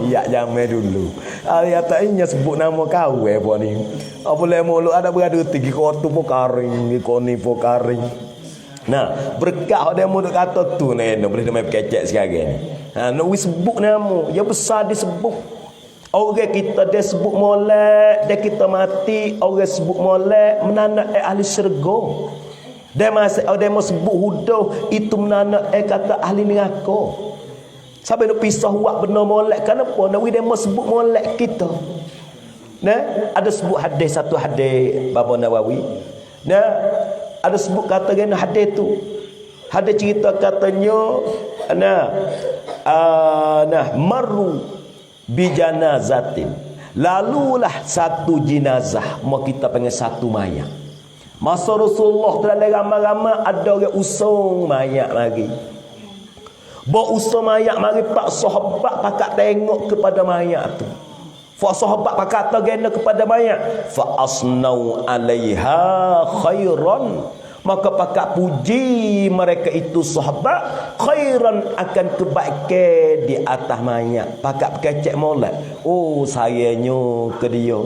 Ya jamai dulu. Katanya sebut nama kau apa ni. Apa boleh mulu ada berada tinggi kau tu pun karing, kau ni pun karing. Berkat dia mau kata tu boleh dia main kecek sekarang. Nak sebut nama, yang besar disebut. Orang kita dia sebut molek, dia kita mati, orang sebut molek menanda ahli syurga. Dia mau sebut huduh, itu menanda kata ahli neraka. Sampai nak pisah buat benda molek, kenapa? Nabi dia mau sebut molek kita. Ada sebut hadis, satu hadis Bapa Nawawi. Ada sebut kata gana hadis tu. Hadis cerita katanya marru bi janazatin. Lalulah satu jenazah, mau kita panggil satu mayat. Masa Rasulullah dalam ramai-ramai ada orang usung mayat lagi. Bawa usung mayat mari pak sahabat pakat tengok kepada mayat tu. Fa sahabat pakat kata kepada mayat, fa asnau alaiha khairan. Maka pakat puji mereka itu sahabat khairan akan kebaikan di atas mayat. Pakat kecek molek. Oh sayangnya ke dia.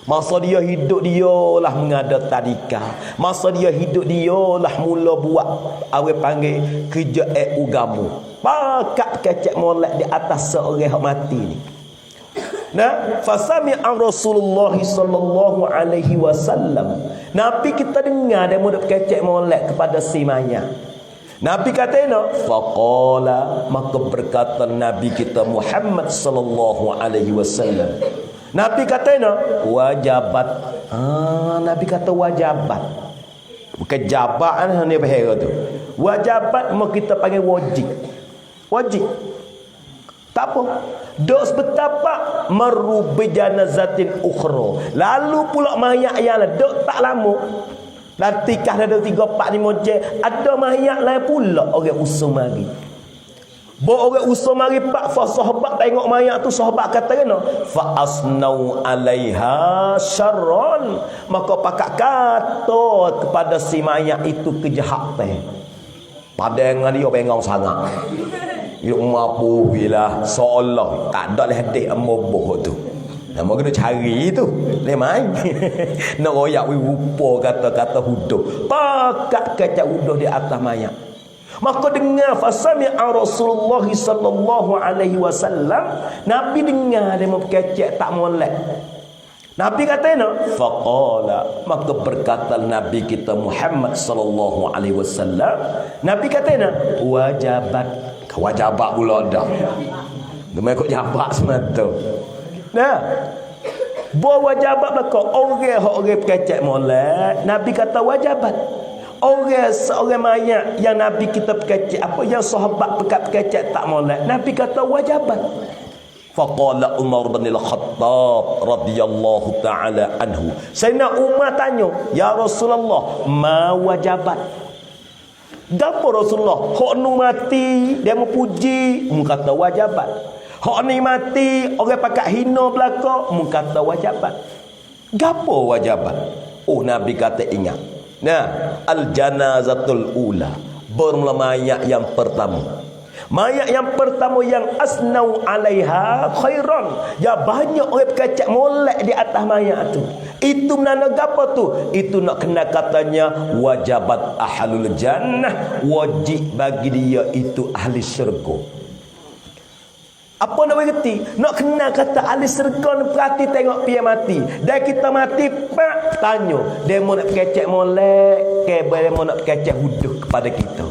Masa dia hidup dia lah mengada tadika. Masa dia hidup dia lah mula buat awak panggil kerja agama. Pakat kecek molek di atas seorang yang mati ni. Nah, fasami'a Rasulullah sallallahu alaihi wasallam. Nabi kita dengar dia mula kecek molek kepada si mayat. Nabi kata faqala, maka berkata Nabi kita Muhammad sallallahu alaihi wasallam. Nabi kata wajabat. Nabi kata wajabat. Bukan jabat ni bahaya tu. Wajabat mau kita panggil wajib. Wajib. Tak apa. Dok sebetapa maru bijanazatin ukhra. Lalu pula mayat yang dok tak lama. Lantikah ada 3 4 5 je, ada mayat lain pula orang usung mari. Orang usung mari pak fa sahabat tengok mayat tu, sahabat kata kena fa asnau alaiha syarran, maka pakak kata kepada si mayat itu kejahatan. Padangan dia bengong sangat. Ya mapu bila seolah tak ada hadis amoboh tu. Nama kena cari tu. Lemai. Nak royak rupa kata-kata huduh. Pakat kaca huduh di atas mayat. Maka dengar fasami'a Rasulullah sallallahu alaihi wasallam, Nabi dengar dia mau kecek tak molek. Nabi kata faqala, maka berkata Nabi kita Muhammad sallallahu alaihi wasallam, Nabi kata wajabat. Wajabat pula dah. Gemai kok jabat semata. Nah. Bawa wajabat belaka orang kecek molek, Nabi kata wajabat. Seorang mayat yang Nabi kita kecek apa yang sahabat kecek tak molek, Nabi kata wajabat. Faqala Umar bin Al-Khattab radhiyallahu taala anhu. Sayyidina Umar tanya, "Ya Rasulullah, ma wajabat?" Gapo Rasulullah? Hak nu mati dia memuji, mu kata wajabat. Hak ni mati orang pakat hina belaka, mu kata wajabat. Gapo wajabat? Oh, Nabi kata ingat. Nah, al-janazatul ula, bermula mayat yang pertama. Mayat yang pertama yang asnau alaiha khairan, ya banyak orang kacak molek di atas mayat tu. Itu mana gapo tu? Itu nak kena katanya wajabat ahlul jannah, wajib bagi dia itu ahli syurga. Apa nak berarti? Nak kena kata ahli syurga ni perhati tengok dia mati. Dan kita mati pak tanya, dia mau nak kacak molek ke dia mau nak kacak huduh kepada kita.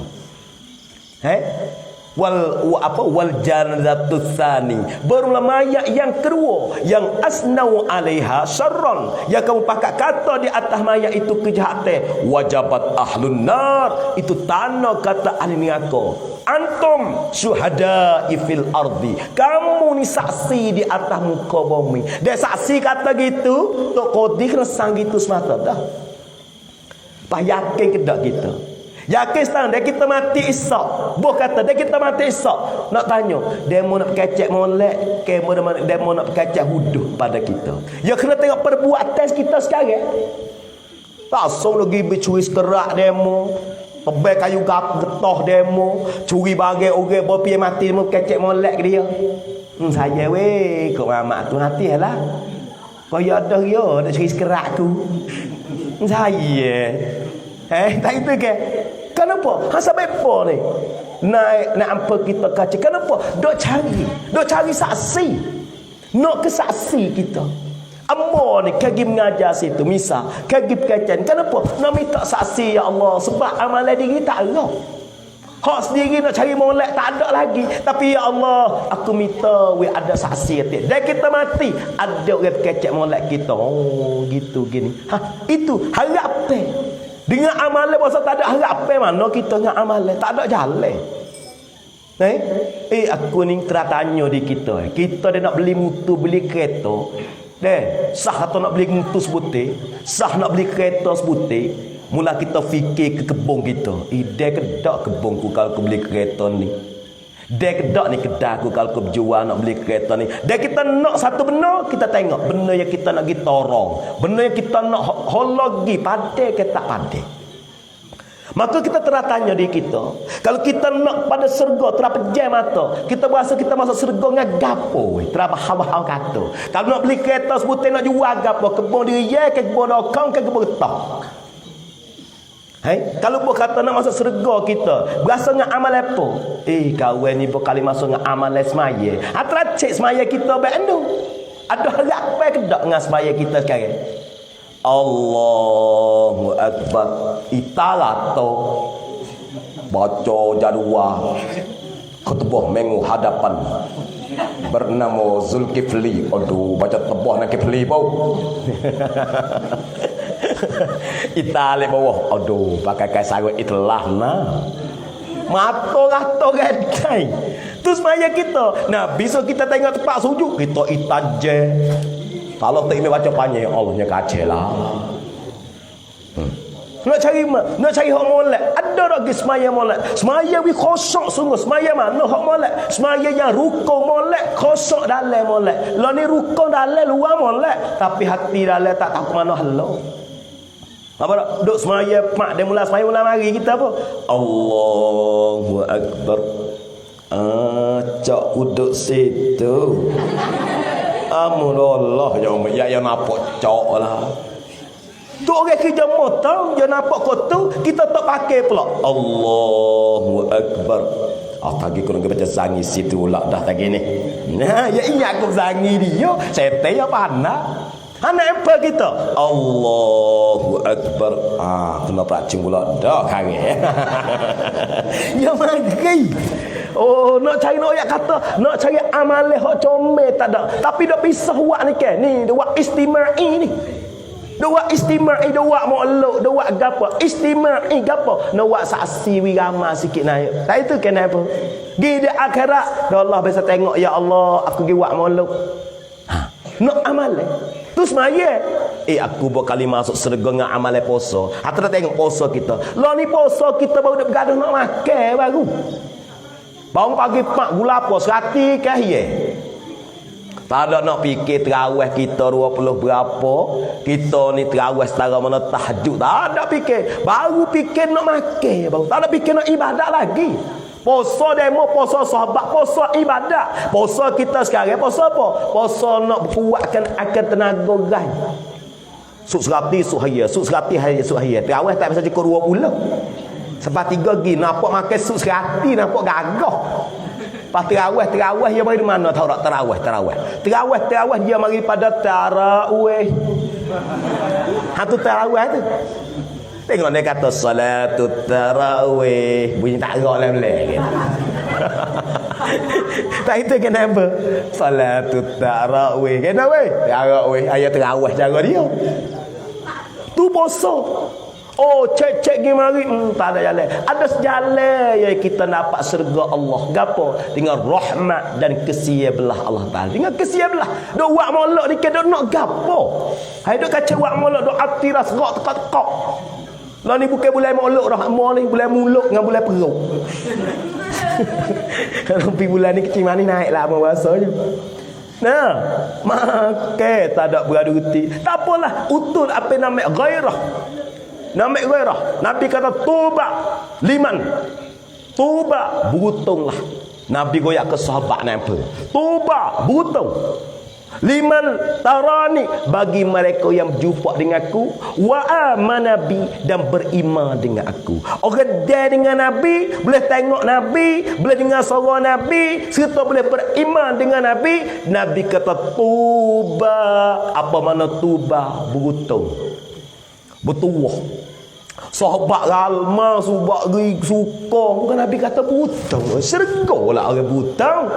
Wal janazatus tsani, bermula mayat yang kedua yang asnau alaiha syarran, yang kamu pakat kata di atas mayat itu kejahatan, wajabat ahlun nar, itu tanah kata ahli neraka. Antum syuhada'i fil ardi, kamu ni saksi di atas muka bumi. Dia saksi kata gitu, tok kodi kena sang gitu semata dah. Pak yakin ke tak kita? Yakin sekarang dia kita mati esok. Boh kata dia kita mati esok. Nak tanya, dia mau nak kacak molek ke dia mau nak kacak huduh pada kita. Ya kena tengok perbuatan kita sekarang. Langsung lagi bercuri sekerak demo, tebal kayu getah demo, curi bagai orang berpi mati demo kacak molek ke dia. Saya weh kau mamak tu hati lah. Kau ya ada dia nak curi sekerak tu. Saya tak itu ke? Kenapa? Sampai apa ni? Nak apa kita kaca? Kenapa? Dok cari saksi. Nak kesaksi kita. Amo ni kagi mengajar situ misal, kagi kajian. Kenapa? Nak minta saksi ya Allah sebab amalan diri tak ada. Hak sendiri nak cari molek tak ada lagi. Tapi ya Allah, aku minta we ada saksi atik. Dan kita mati, ada orang kecek molek kita. Oh, gitu gini. Itu harap apa? Dengan amalan pasal tak ada harap mana kita dengan amalan, tak ada jalan. Aku ni teratanya di kita. Kita dia nak beli motor, beli kereta. Sah atau nak beli motor sebutir, sah nak beli kereta sebutir. Mula kita fikir ke kebun kita. Dia kedak kebunku kalau aku beli kereta ni. Dia kedak ni kedahku kalau aku berjual nak beli kereta ni. Dia kita nak satu benda, kita tengok benda yang kita nak pergi torong, benda yang kita nak hologi pandai ke tak pandai. Maka kita teratanya di kita. Kalau kita nak pada surga terpejam mata, kita berasa kita masuk surga dengan gapo weh, terbahawa kata. Kalau nak beli kereta sebutir nak jual gapo, kebun diri ye ke kebun dokang ke kebun getah. Kalau buat kata nak masuk surga kita, berasa dengan amal apa? Kawan ni berkali masuk dengan amal semaya. Teracik semaya kita baik anu. Ada harapan ke tak dengan sembahyang kita sekarang? Allahu Akbar. Italah tu baca jadual khutbah minggu hadapan bernama Zulkifli. Aduh, baca tebah nak Kifli pun. Itali bawah. Aduh, pakai sarung itulah nah. Mata gadai. Tu semaya kita. Nah, bisa kita tengok tempat sujud, kita itaje. Kalau tak baca panjang, Allahnya kacau lah. Nak cari hak molek. Ada lagi semaya molek. Semaya wi kosong sungguh. Semaya mana hak molek? Semaya yang rukun molek, kosong dalam molek. Lah ni rukun dalam luar molek, tapi hati dalam tak tahu mana halau. Apa tak? Duk semaya mak dia mula semaya mula mari kita apa? Allahu Akbar. Cak uduk situ. Amrullah yang nampak cak lah. Tu orang kerja motor, dia nampak kotor, kita tak pakai pula. Allahu Akbar. Tadi kurang baca zangi situ pula dah tadi ni. Nah, ya ingat aku zangi dia. Saya tanya apa anak? Anak apa kita? Allahu Akbar. Kena peracing pula dah kari. Ya mari. Oh, nak cari nak kata, nak cari amalan hak comel tak ada. Tapi dak pisah buat ni kan. Ni buat istimai ni. Dua istimai, dua mu'aluk, dua gapo. Istimai gapo? Nak buat saksi wirama sikit naik. Tak itu kenapa? Di akhirat, Allah bisa tengok, ya Allah, aku pergi buat mu'aluk. Nak amalan. Terus maya. Aku berkali masuk surga dengan amalan puasa. Atau tengok puasa kita. Lah ni puasa kita baru dah bergaduh nak makan baru. Bangun pagi pak gula apa? Serati kah ye? Tak ada nak fikir terawih kita 20 berapa. Kita ni terawih setara mana tahajud. Tak ada fikir. Baru fikir nak makan baru. Tak ada fikir nak ibadat lagi. Puasa demo, puasa sahabat, puasa ibadat. Puasa kita sekarang puasa apa? Puasa nak kuatkan akan tenaga gai. Suk serati suhaya, suk serati hari suhaya. Terawih tak bisa cukup 2 bulan. Sebab 3 gi nampak makan suk serati nampak gagah. Pas terawih dia mari di mana tahu tak terawih dia mari pada tarawih. Hatu tarawih tu. Tengok dia kata salatut tarawih. Bunyi tak gerak leleh gitu. Tak itu kenapa? Salatut tarawih. Kenapa weh? Tarawih ayat terawih cara dia. Tu puasa. Oh, cek gimari tak ada jalan. Ada sejalan yang kita dapat surga Allah. Gapo? Dengan rahmat dan kesian belah Allah Taala. Dengan kesian belah. Dok wak molek ni ke dok nak gapo? Hai dok kacau wak molek dok atiras gerak tekak-tekak. Lah ni bukan bulan molek rahmah ni, bulan muluk dengan bulan perut. Kalau pi bulan ni kecil mani naiklah bahasanya. Nah, makan tak ada beraduti. Tak apalah, utul apa nama ghairah. Nama ghairah. Nabi kata tuba liman. Tuba berutunglah. Nabi goyak ke sahabat nampak. Tuba berutung. Liman tarani bagi mereka yang berjumpa dengan aku wa amanabi dan beriman dengan aku. Orang dia dengan Nabi, boleh tengok Nabi, boleh dengar suara Nabi, serta boleh beriman dengan Nabi. Nabi kata tuba. Apa makna tuba? Berutung. Bertuah. Sahabat lama subak suka. Bukan Nabi kata butang. Sergalah orang butang.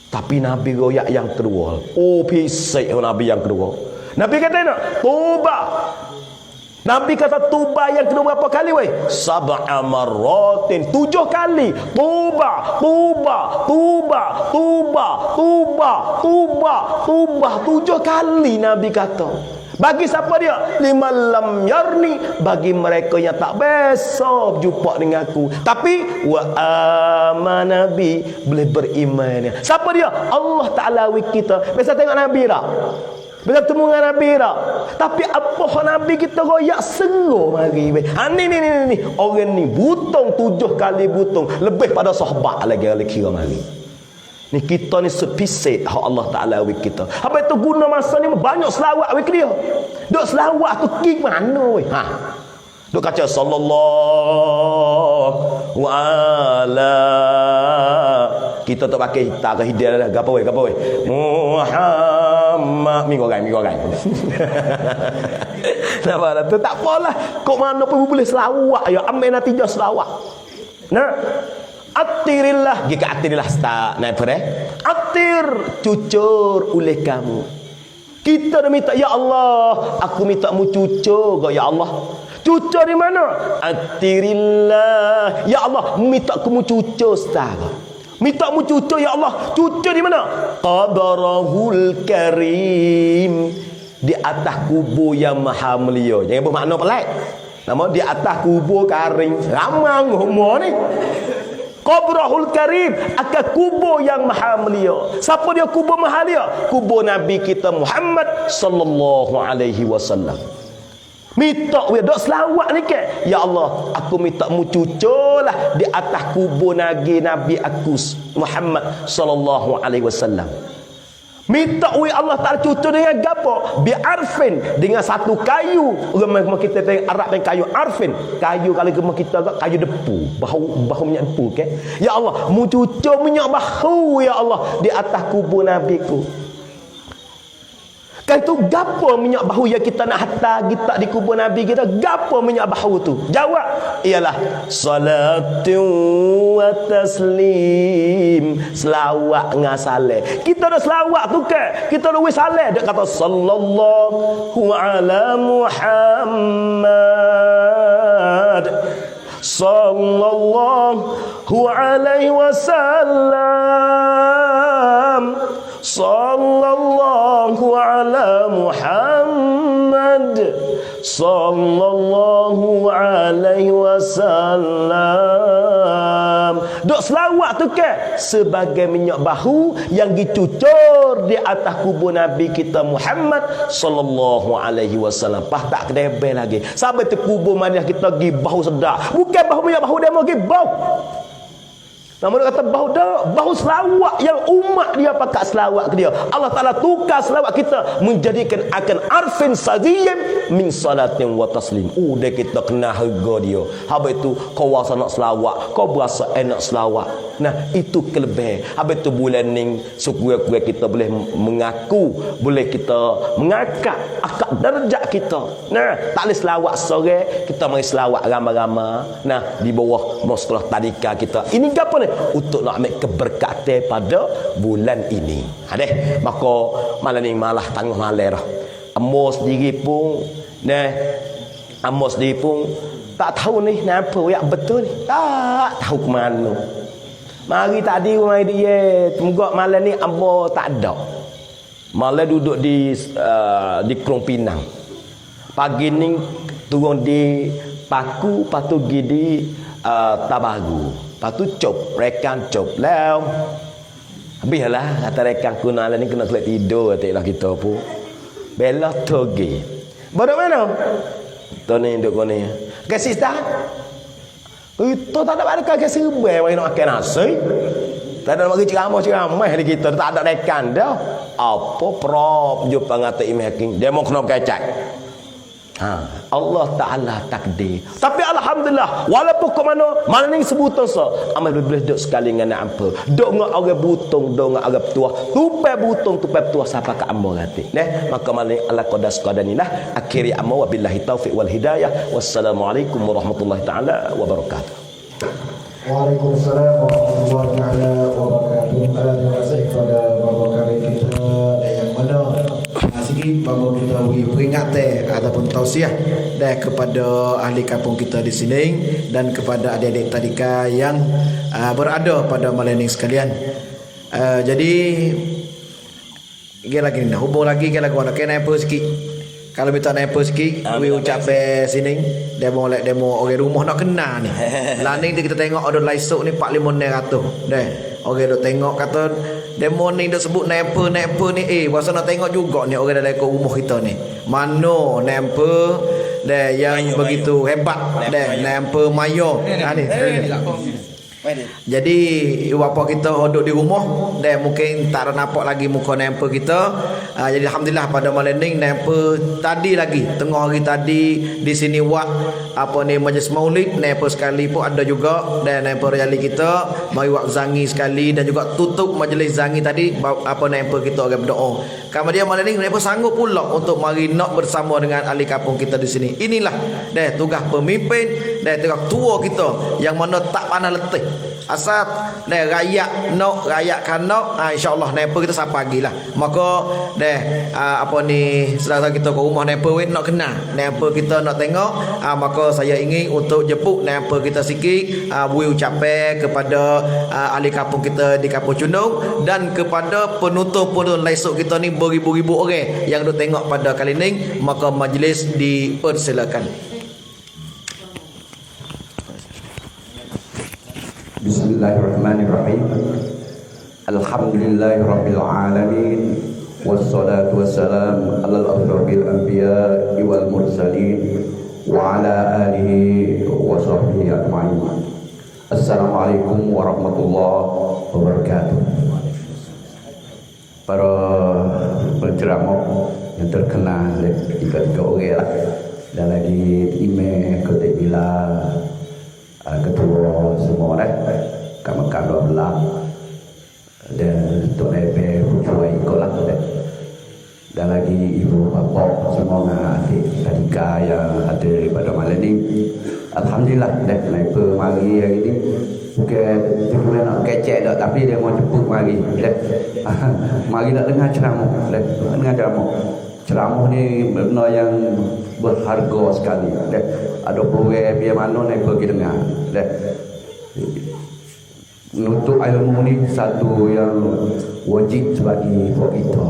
Tapi Nabi royak yang kedua. Oh, pisik Nabi yang kedua. Nabi kata nak tuba. Nabi kata tuba yang kedua berapa kali weh? 7 marratin. 7 kali. Tuba, tuba, tuba, tuba, tuba, tuba, tuba. 7 kali Nabi kata. Bagi siapa dia? Liman lam yarni, bagi mereka yang tak besok jumpa dengan aku. Tapi wa amanabi, boleh beriman. Siapa dia? Allah Taala wik kita. Biasa tengok Nabi tak? Biasa temu dengan Nabi tak? Tapi apa Nabi kita royak seru mari. Ni. Orang ni butung 7 kali butung. Lebih pada sahabat lagi kira mari. Ni kita ni sepisik hak Allah Taala wik kita. Apa itu guna masa ni banyak selawat wik dia. Duk selawat tu ki mana weh? Duk kaca sallallahu ala. Kita tak pakai tak ke hidayah dah. Gapo weh? Muhammad Muhammad. Mi orang. Nampak tak? Tak apalah. Kok mana pun boleh selawat ya. Ambil natijah selawat. Nah, atirillah. Jika atirillah start. Nah, apa atir cucur oleh kamu. Kita dah minta, ya Allah, aku minta mu cucur ke ya Allah. Cucur di mana? Atirillah. Ya Allah, minta aku mu cucur start. Minta mu cucur ya Allah. Cucur di mana? Qabarahul karim. Di atas kubur yang maha mulia. Jangan bermakna pelik. Nama di atas kubur karim. Ramang humor ni. Qabrahul karim, akan kubur yang maha mulia. Siapa dia kubur maha mulia? Kubur Nabi kita Muhammad sallallahu alaihi wasallam. Minta we dok selawat ni ke? Ya Allah, aku minta mu cucurlah di atas kubur Nabi aku Muhammad sallallahu alaihi wasallam. Minta we Allah Taala cucur dengan gapo? Bi arfin, dengan satu kayu. Orang kita tengok Arab yang kayu arfin. Kayu kalau kita kayu depu, bahu minyak depu ke? Ya Allah, mu cucur minyak bahu ya Allah di atas kubur Nabiku. Kan itu gapo minyak bahu yang kita nak hantar kita di kubur Nabi kita? Gapo minyak bahu tu? Jawab ialah salatu wa taslim. Selawat dengan salam. Kita dah selawat tu ke? Kita dah wis salam. Dia kata sallallahu ala Muhammad. Sallallahu alaihi wasallam. Sallallahu ala Muhammad. Sallallahu alaihi wasallam. Dok selawat tu ke? Sebagai minyak bahu yang dicucur di atas kubur Nabi kita Muhammad sallallahu alaihi wasallam. Pas tak kedebel lagi. Sampai tu kubur mana kita gi bau sedap. Bukan bau minyak bahu dia mau gi bau. Nama dia kata bahu selawat yang umat dia pakai selawat ke dia. Allah Ta'ala tukar selawat kita menjadikan akan arfin sadiyim min salatin wa taslim. Dia kita kena harga dia. Habis itu kau rasa nak selawat, kau berasa enak selawat. Nah, itu kelebihan. Habis itu bulan ni sekurang-kurang kita boleh mengaku, boleh kita mengangkat akak darjat kita. Nah, tak boleh selawat sore, kita mari selawat ramai-ramai. Nah, di bawah masalah tadika kita. Ini apa ni? Untuk nak ambil keberkatan pada bulan ini. Deh, maka malam ni malah tangguh malam dah. Amo sendiri pun tak tahu ni kenapa yang betul ni. Tak tahu ke mana. Mari tadi rumah dia, semoga malam ni amo tak ada. Malam duduk di Krung Pinang. Pagi ni turun di Paku, patu pergi di Tabagu. Lepas tu rekan cop lah. Habislah kata rekan kuna ni kena kelat tidur katiklah kita pun. Bela toge. Baru mana? Tu ni duk ni. Kasih dah. Itu tak ada ke serbai mari nak makan nasi. Tak ada bagi ceramah di kita, tak ada rekan dah. Apa prop jumpa ngata Imam Hakim. Dia mau kena kecak. Allah Ta'ala takdir. Tapi Alhamdulillah, walaupun ke mana ni sebutan amal boleh duduk sekali dengan apa. Duduk dengan orang butung, duduk dengan orang tua. Tupai butung, tupai tua siapa ke amor hati. Maka malam ala qadas qadanilah. Akhiri amma wabillahi taufiq wal hidayah. Wassalamualaikum warahmatullahi ta'ala wabarakatuh. Waalaikumsalam warahmatullahi ta'ala wabarakatuh. Terima kasih kepada bapak kami kita yang mana sikit bahawa kita beri peringatan ataupun tausiah dan kepada ahli kampung kita di sini dan kepada adik-adik tadika yang berada pada malam ini sekalian. Jadi lagi ni hubung lagi kalau kau nak naik sikit. Kalau minta naik sikit, we ucap sini demo orang rumah nak kena ni. Lain kita tengok ada laisuk ni 4-500 deh. Orang dok tengok kata demo ni dok sebut nempa ni wasa nak tengok juga ni orang dalam rumah kita ni. Mano nempa yang begitu hebat nempa mayo. Ni. Jadi bapa kita duduk di rumah dan mungkin tak ada nampak lagi muka nempa kita. Jadi alhamdulillah pada malam ni nempa tadi lagi tengah hari tadi di sini buat majlis maulid nempa sekali pun ada juga, dan nempa rayali kita mari buat zangi sekali, dan juga tutup majlis zangi tadi nempa kita orang berdoa. Kemudian malam ni nempa sanggup pula untuk mari nak bersama dengan ahli kampung kita di sini. Inilah tugas pemimpin dan tugas tua kita yang mana tak pandai letih. Asal rakyat nak, rakyat kan nak, insya-Allah nempa kita sampai pagilah. Maka saudara kita ke rumah nempa nak kenal, nempa kita nak tengok, maka saya ingin untuk jemput nempa kita sikit, bui ucapan kepada ahli kampung kita di Kampung Cundung, dan kepada penonton-penonton lesok kita ni beribu-ribu orang yang duk tengok pada kali ni. Maka majlis dipersilakan. Bismillahirrahmanirrahim. Alhamdulillahirabbil alamin, wassalatu wassalamu alal asyrafil anbiya'i wal mursalin wa ala alihi wa sahbihi ajma'in. Assalamualaikum warahmatullahi wabarakatuh. Para penceramah yang terkenal tiga orang lah, dan lagi imam Kota Bila, ketua semua Kamakar 12, dan Tok Nebe Pucuai Kolak, dan lagi ibu bapa semua adik adika yang ada pada malam ni. Alhamdulillah Nebe mari hari ni bukan dia nak kecek dak, tapi dia mau jemput mari. Mari nak dengar ceramah. Dengar ceramah. Ceramah ni benda yang berharga sekali. Ada program biar mana nak pergi dengar. Menuntut ilmu ni satu yang wajib bagi kita.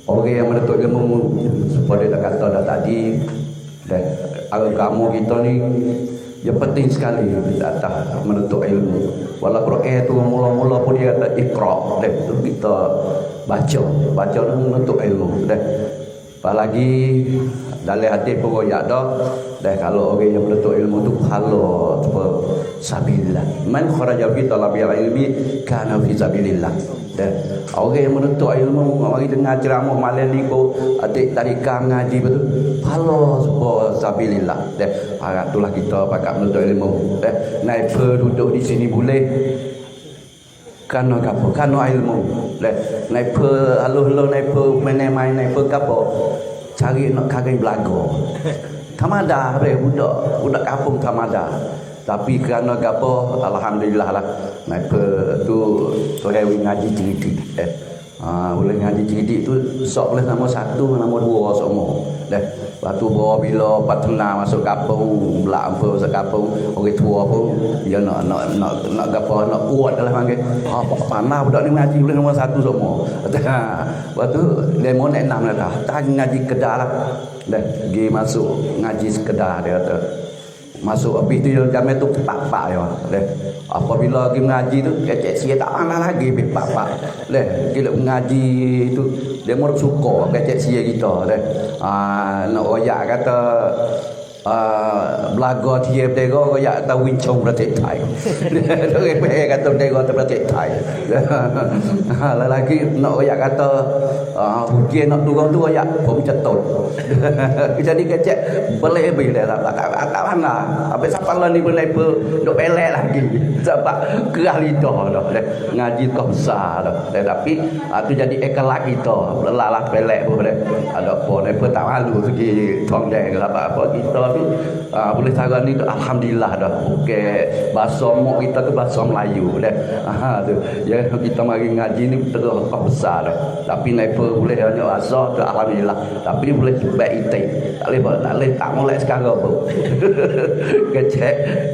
Orang yang menuntut ilmu seperti dah kata dah tadi, agama kita ni yang penting sekali atas menuntut ilmu. Walaupun Quran tu mula-mula pun dia kata Iqra, kita baca dan menuntut ilmu. Apalagi dalam hadis pun ada kalau orang yang menuntut ilmu tu pahala sabilillah. Man kharaja fi talabil ilmi kana fi sabilillah. Orang yang menuntut ilmu mari dengar ceramah malam ni ko adik tadika ngaji betul pahala sabilillah. Itulah kita pakat menuntut ilmu. Naik duduk di sini boleh kerana apa? Kerana ilmu. Naik haluh-haluh, naik main-main, naik apa? Cari nak kagai belaga. Tamada budak kampung tamada. Tapi kerana apa? Alhamdulillah lah. Naik tu hewi ngaji cerdik. Boleh ngaji cerdik tu sok boleh nama satu, nama dua semua. Lepas tu bawa bila patna masuk kampung, belak apa masuk kampung, orang tua pun dia nak gapo nak kuat dalam panggil. Mana budak ni ngaji boleh nombor satu semua. Lepas tu demo nak 6 dah. Tak ngaji kedah lah. Pergi masuk ngaji sekedar dia kata. Masuk habis tu jamai tu pak-pak ya. Apabila pergi mengaji tu kecek sia tak mana lagi pak-pak. Kita mengaji tu dia mau suka kecek sia kita nak royak kata belaga tiap dego royak ta wincongประเทศ Thai. Dia kata dego tuประเทศ Thai. Lelaki nak royak kata hujan nak turun tu royak pom cetut. Jadi kecek boleh lebih dah tak mana. Habis siapa ni boleh duk pelek lagi. Sebab kerah lidah dah. Ngaji kau besar dah. Tapi tu jadi ekalak kita. Lelah pelek pun ada pun tak malu segi tongdeng apa kita tu boleh cara ni tu alhamdulillah dah. Okey bahasa mak kita tu bahasa Melayu dah. Tu ya kita mari ngaji ni terus besar dah. Tapi naik boleh hanya bahasa tu alhamdulillah. Tapi boleh baik itik. Tak boleh tak molek sekarang pun.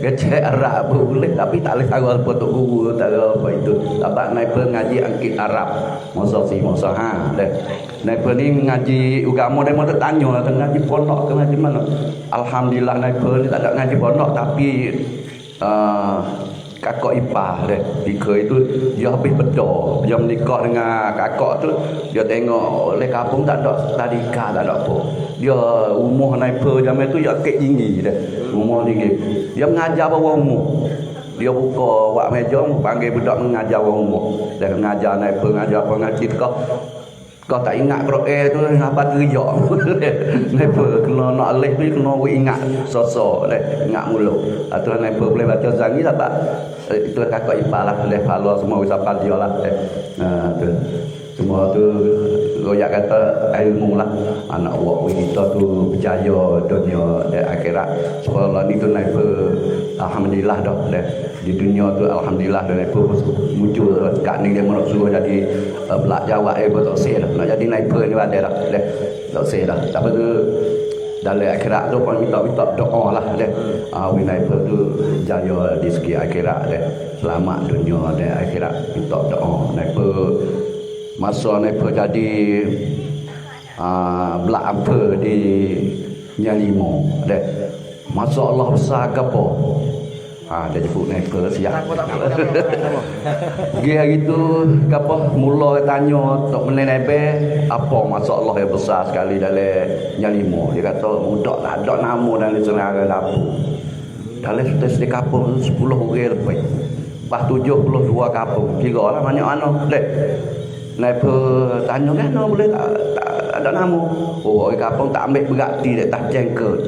Kecek Arab boleh tapi tak boleh tahu apa tok guru tak apa itu. Sebab naik ngaji angkit Arab. Masa dah. Naik ni ngaji agama dia mau tanya ngaji pondok ke ngaji mana. Alhamdulillah naik ni tak ada ngaji pondok tapi kakak ipar dia Dika itu dia habis betul dia menikah dengan kakak tu dia tengok oleh kampung tak ada tadika tak ada apa dia umur naik zaman tu dia kek tinggi dia umur tinggi dia mengajar bawah umur dia buka wak meja panggil budak mengajar orang umur dan mengajar naik pengajar pengaji kau tak ingat Quran tu apa kerja nepa kena nak alih ni kena ingat sosok ingat mulut atau nepa boleh baca zangi tak itu kakak ipar lah boleh follow semua usapan dia lah tu semua tu royak kata ilmu lah anak buah kita tu berjaya dunia dan akhirat sekolah ni tu nepa alhamdulillah dah di dunia tu alhamdulillah dan nepa muncul kat ni dia nak suruh jadi belak jawab tak sel nak jadi sniper ni ada dah tak sel dah tapi tu dalam akhirat tu pun minta doa lah sniper tu jaya di segi akhirat selamat dunia dan akhirat minta doa sniper masa sniper jadi belak apa di Nyalimo masa Allah besar ke apa dia jemput sniper siap. Dia hari tu apa mula tanya tok menenebe apa masalah yang besar sekali dalam Nyalimo. Dia kata budak tak ada nama dalam senara dapur. Dalam setiap kampung 10 orang lebih. Lepas 72 kampung. Kira lah banyak anak. Sniper tanya kan boleh tak ada nama. Oh orang kampung tak ambil berarti dia tak jengkel.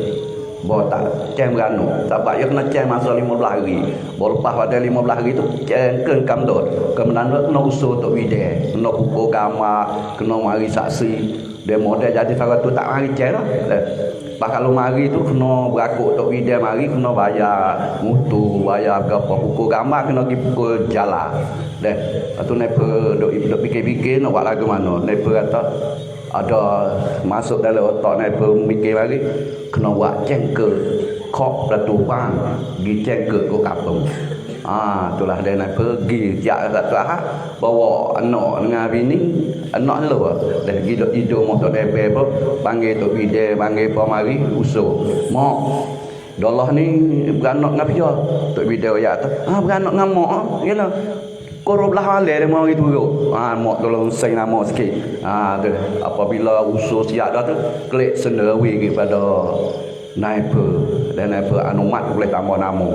Bawa tak ceng beranu sebab dia kena ceng masa 15 hari baru lepas pada 15 hari tu ceng ke kamdot kemudian kena usul untuk video kena pukul gambar kena mari saksi dia model jadi cara tu tak mari ceng lah lepas kalau mari tu kena berakuk untuk video mari kena bayar mutu bayar berapa pukul gambar kena pergi pukul jalan lepas tu nepa duk fikir-fikir nak buat lagu mana nepa kata ada masuk dalam otak nepa mikir lagi kena buat cengkel kok Ratu Bang pergi cengkel ke kampung itulah dia nak pergi jak satu ahad bawa anak dengan bini anak lu dah pergi duk tidur motor DP apa panggil tok video panggil apa mari usul mak Allah ni beranak dengan dia tok video ya tu beranak dengan mak yalah korok belah malam dia mau gitu tu. Mak tolong sign nama sikit. Tu apabila usul siap dah tu klik sendiri kepada sniper dan sniper anumat boleh tambah nama.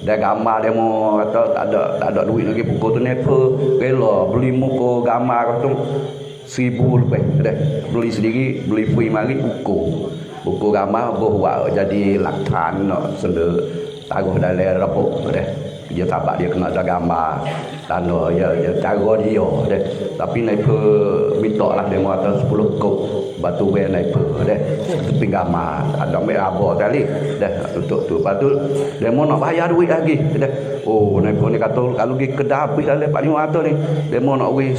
Dia gambar dia mau kata tak ada duit lagi pukul tu sniper rela beli muka gambar tu 1000 lebih dah. Beli sendiri beli free mari buku gambar buat jadi laktan nak sendiri taruh dalam reput dah. Dia tapak dia kena ada gambar tanda ya cara dia deh tapi sniper minta lah dia mau atas 10 kop batu ber sniper deh tepi gambar ada meraba kali dah tutup tu lepas tu dia mau nak bayar duit lagi deh sniper ni kata kalau pergi kedai habis dalam 4500 ni dia mau nak beri